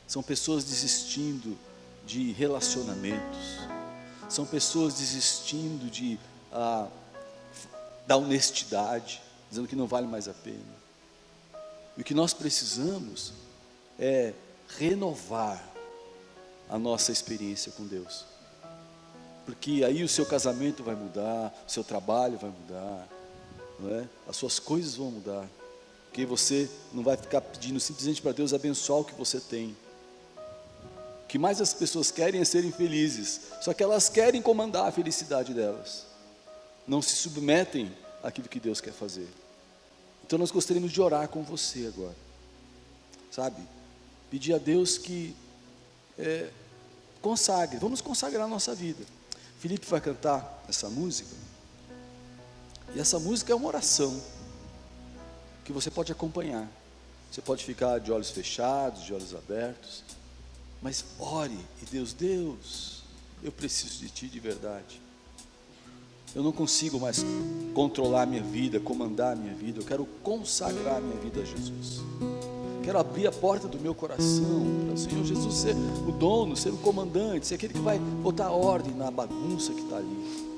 São pessoas desistindo de relacionamentos. São pessoas desistindo da honestidade, dizendo que não vale mais a pena. E o que nós precisamos é renovar a nossa experiência com Deus. Porque aí o seu casamento vai mudar, o seu trabalho vai mudar, não é? As suas coisas vão mudar. Porque você não vai ficar pedindo simplesmente para Deus abençoar o que você tem. O que mais as pessoas querem é serem felizes, só que elas querem comandar a felicidade delas. Não se submetem àquilo que Deus quer fazer. Então nós gostaríamos de orar com você agora. Sabe? Pedir a Deus que consagre, vamos consagrar a nossa vida. Felipe vai cantar essa música, e essa música é uma oração, que você pode acompanhar, você pode ficar de olhos fechados, de olhos abertos, mas ore, e Deus, eu preciso de Ti de verdade, eu não consigo mais controlar a minha vida, comandar a minha vida, eu quero consagrar a minha vida a Jesus. Quero abrir a porta do meu coração para o Senhor Jesus ser o dono, ser o comandante, ser aquele que vai botar ordem na bagunça que está ali.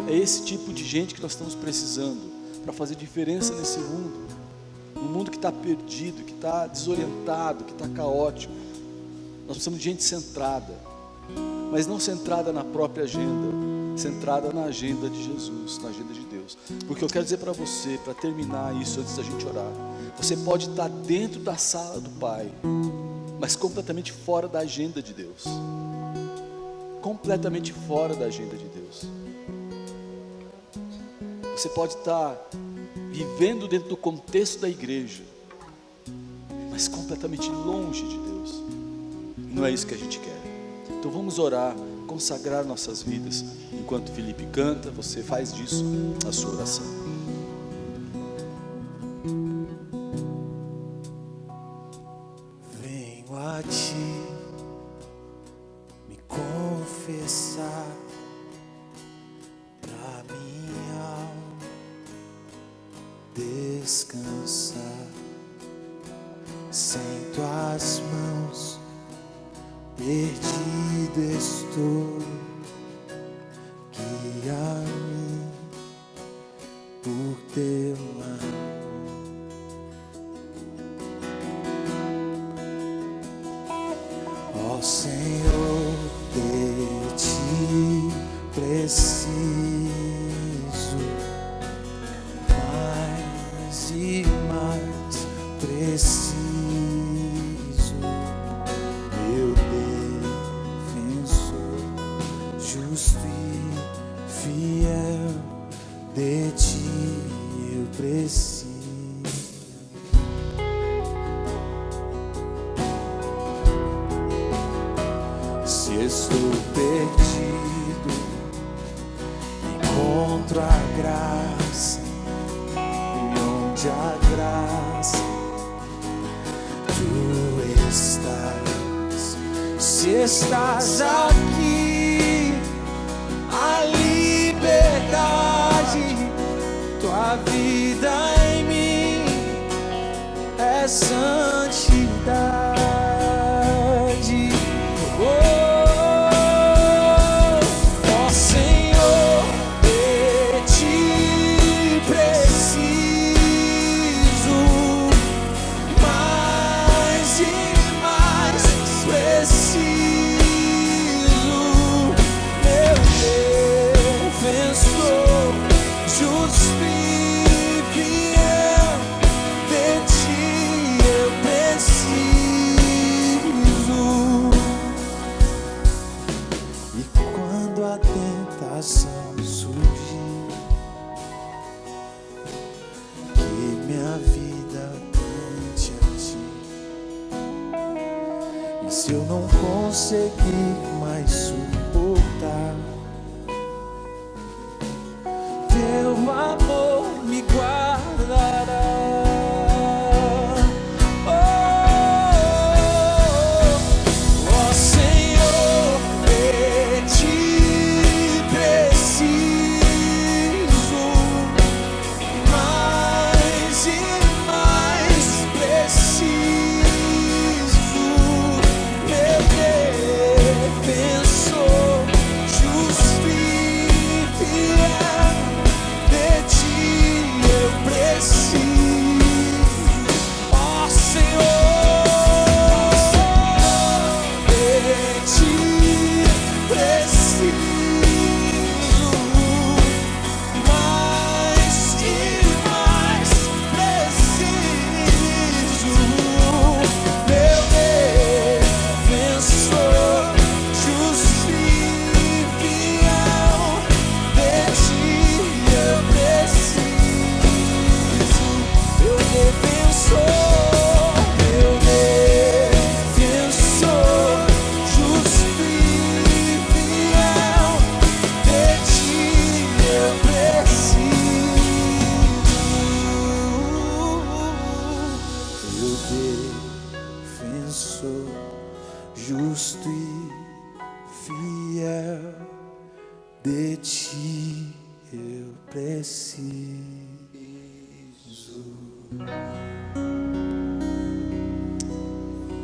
É esse tipo de gente que nós estamos precisando para fazer diferença nesse mundo. Um mundo que está perdido, que está desorientado, que está caótico. Nós precisamos de gente centrada, mas não centrada na própria agenda, centrada na agenda de Jesus, na agenda de Deus. Porque eu quero dizer para você, para terminar isso antes da gente orar, você pode estar dentro da sala do Pai, mas completamente fora da agenda de Deus. Completamente fora da agenda de Deus. Você pode estar vivendo dentro do contexto da igreja, mas completamente longe de Deus. Não é isso que a gente quer. Então vamos orar consagrar nossas vidas. Enquanto Felipe canta, você faz disso a sua oração. Venho a ti me confessar, pra minha alma descansar. Sem tuas mãos perdido estou, guia-me por teu amor. Ó Senhor, de ti preciso, mais e mais preciso. Meu defensor, justo e fiel, de ti eu preciso. Se estou perdido, encontro a graça, e onde a graça tu estás. Se estás aqui, a liberdade, tua vida em mim é santidade. Ó Senhor, de ti preciso, mais e mais preciso. Meu defensor, justo e fiel, de ti eu preciso. E quando a tentação surgir, que minha vida cante a ti. E se eu não conseguir mais suportar, teu amor me guardará. Ó Senhor, de ti preciso, mais e mais preciso. Meu defensor, justo e fiel, de ti eu preciso. Ó Senhor, de ti preciso, mais e mais preciso. Meu defensor, justo e fiel, de ti eu preciso. Meu defensor, justo e fiel, de ti eu preciso. Meu defensor, justo e fiel, de ti eu preciso.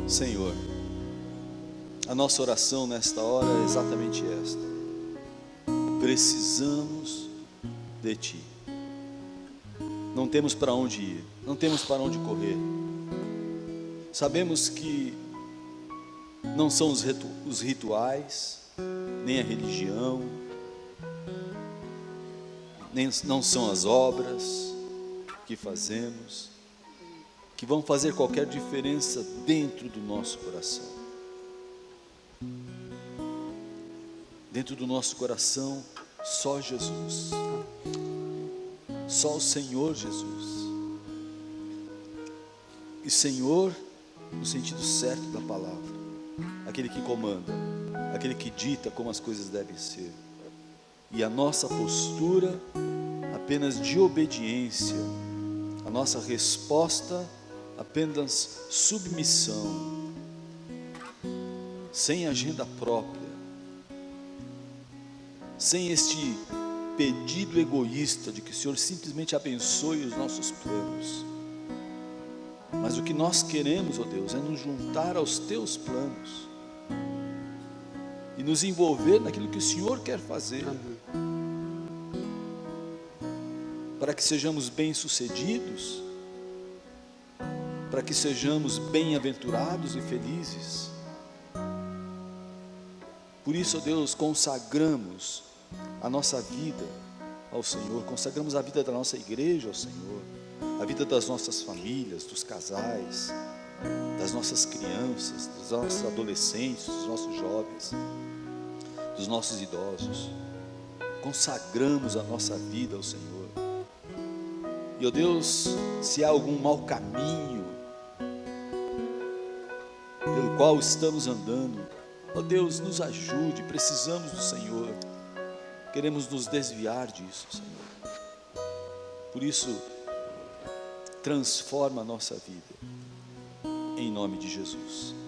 Senhor, a nossa oração nesta hora é exatamente esta: precisamos de Ti. Não temos para onde ir, não temos para onde correr. Sabemos que não são os rituais, nem a religião, não são as obras que fazemos que vão fazer qualquer diferença dentro do nosso coração. Dentro do nosso coração, só Jesus, só o Senhor Jesus. E Senhor, no sentido certo da palavra, aquele que comanda, aquele que dita como as coisas devem ser. E a nossa postura apenas de obediência, a nossa resposta apenas submissão, sem agenda própria, sem este pedido egoísta de que o Senhor simplesmente abençoe os nossos planos. Mas o que nós queremos, ó Deus, é nos juntar aos teus planos e nos envolver naquilo que o Senhor quer fazer, para que sejamos bem-sucedidos, para que sejamos bem-aventurados e felizes. Por isso, ó Deus, consagramos a nossa vida ao Senhor, consagramos a vida da nossa igreja ao Senhor, a vida das nossas famílias, dos casais, das nossas crianças, dos nossos adolescentes, dos nossos jovens, dos nossos idosos. Consagramos a nossa vida ao Senhor. E, ó Deus, se há algum mau caminho pelo qual estamos andando, ó Deus, nos ajude, precisamos do Senhor, queremos nos desviar disso, Senhor. Por isso, transforma a nossa vida, em nome de Jesus.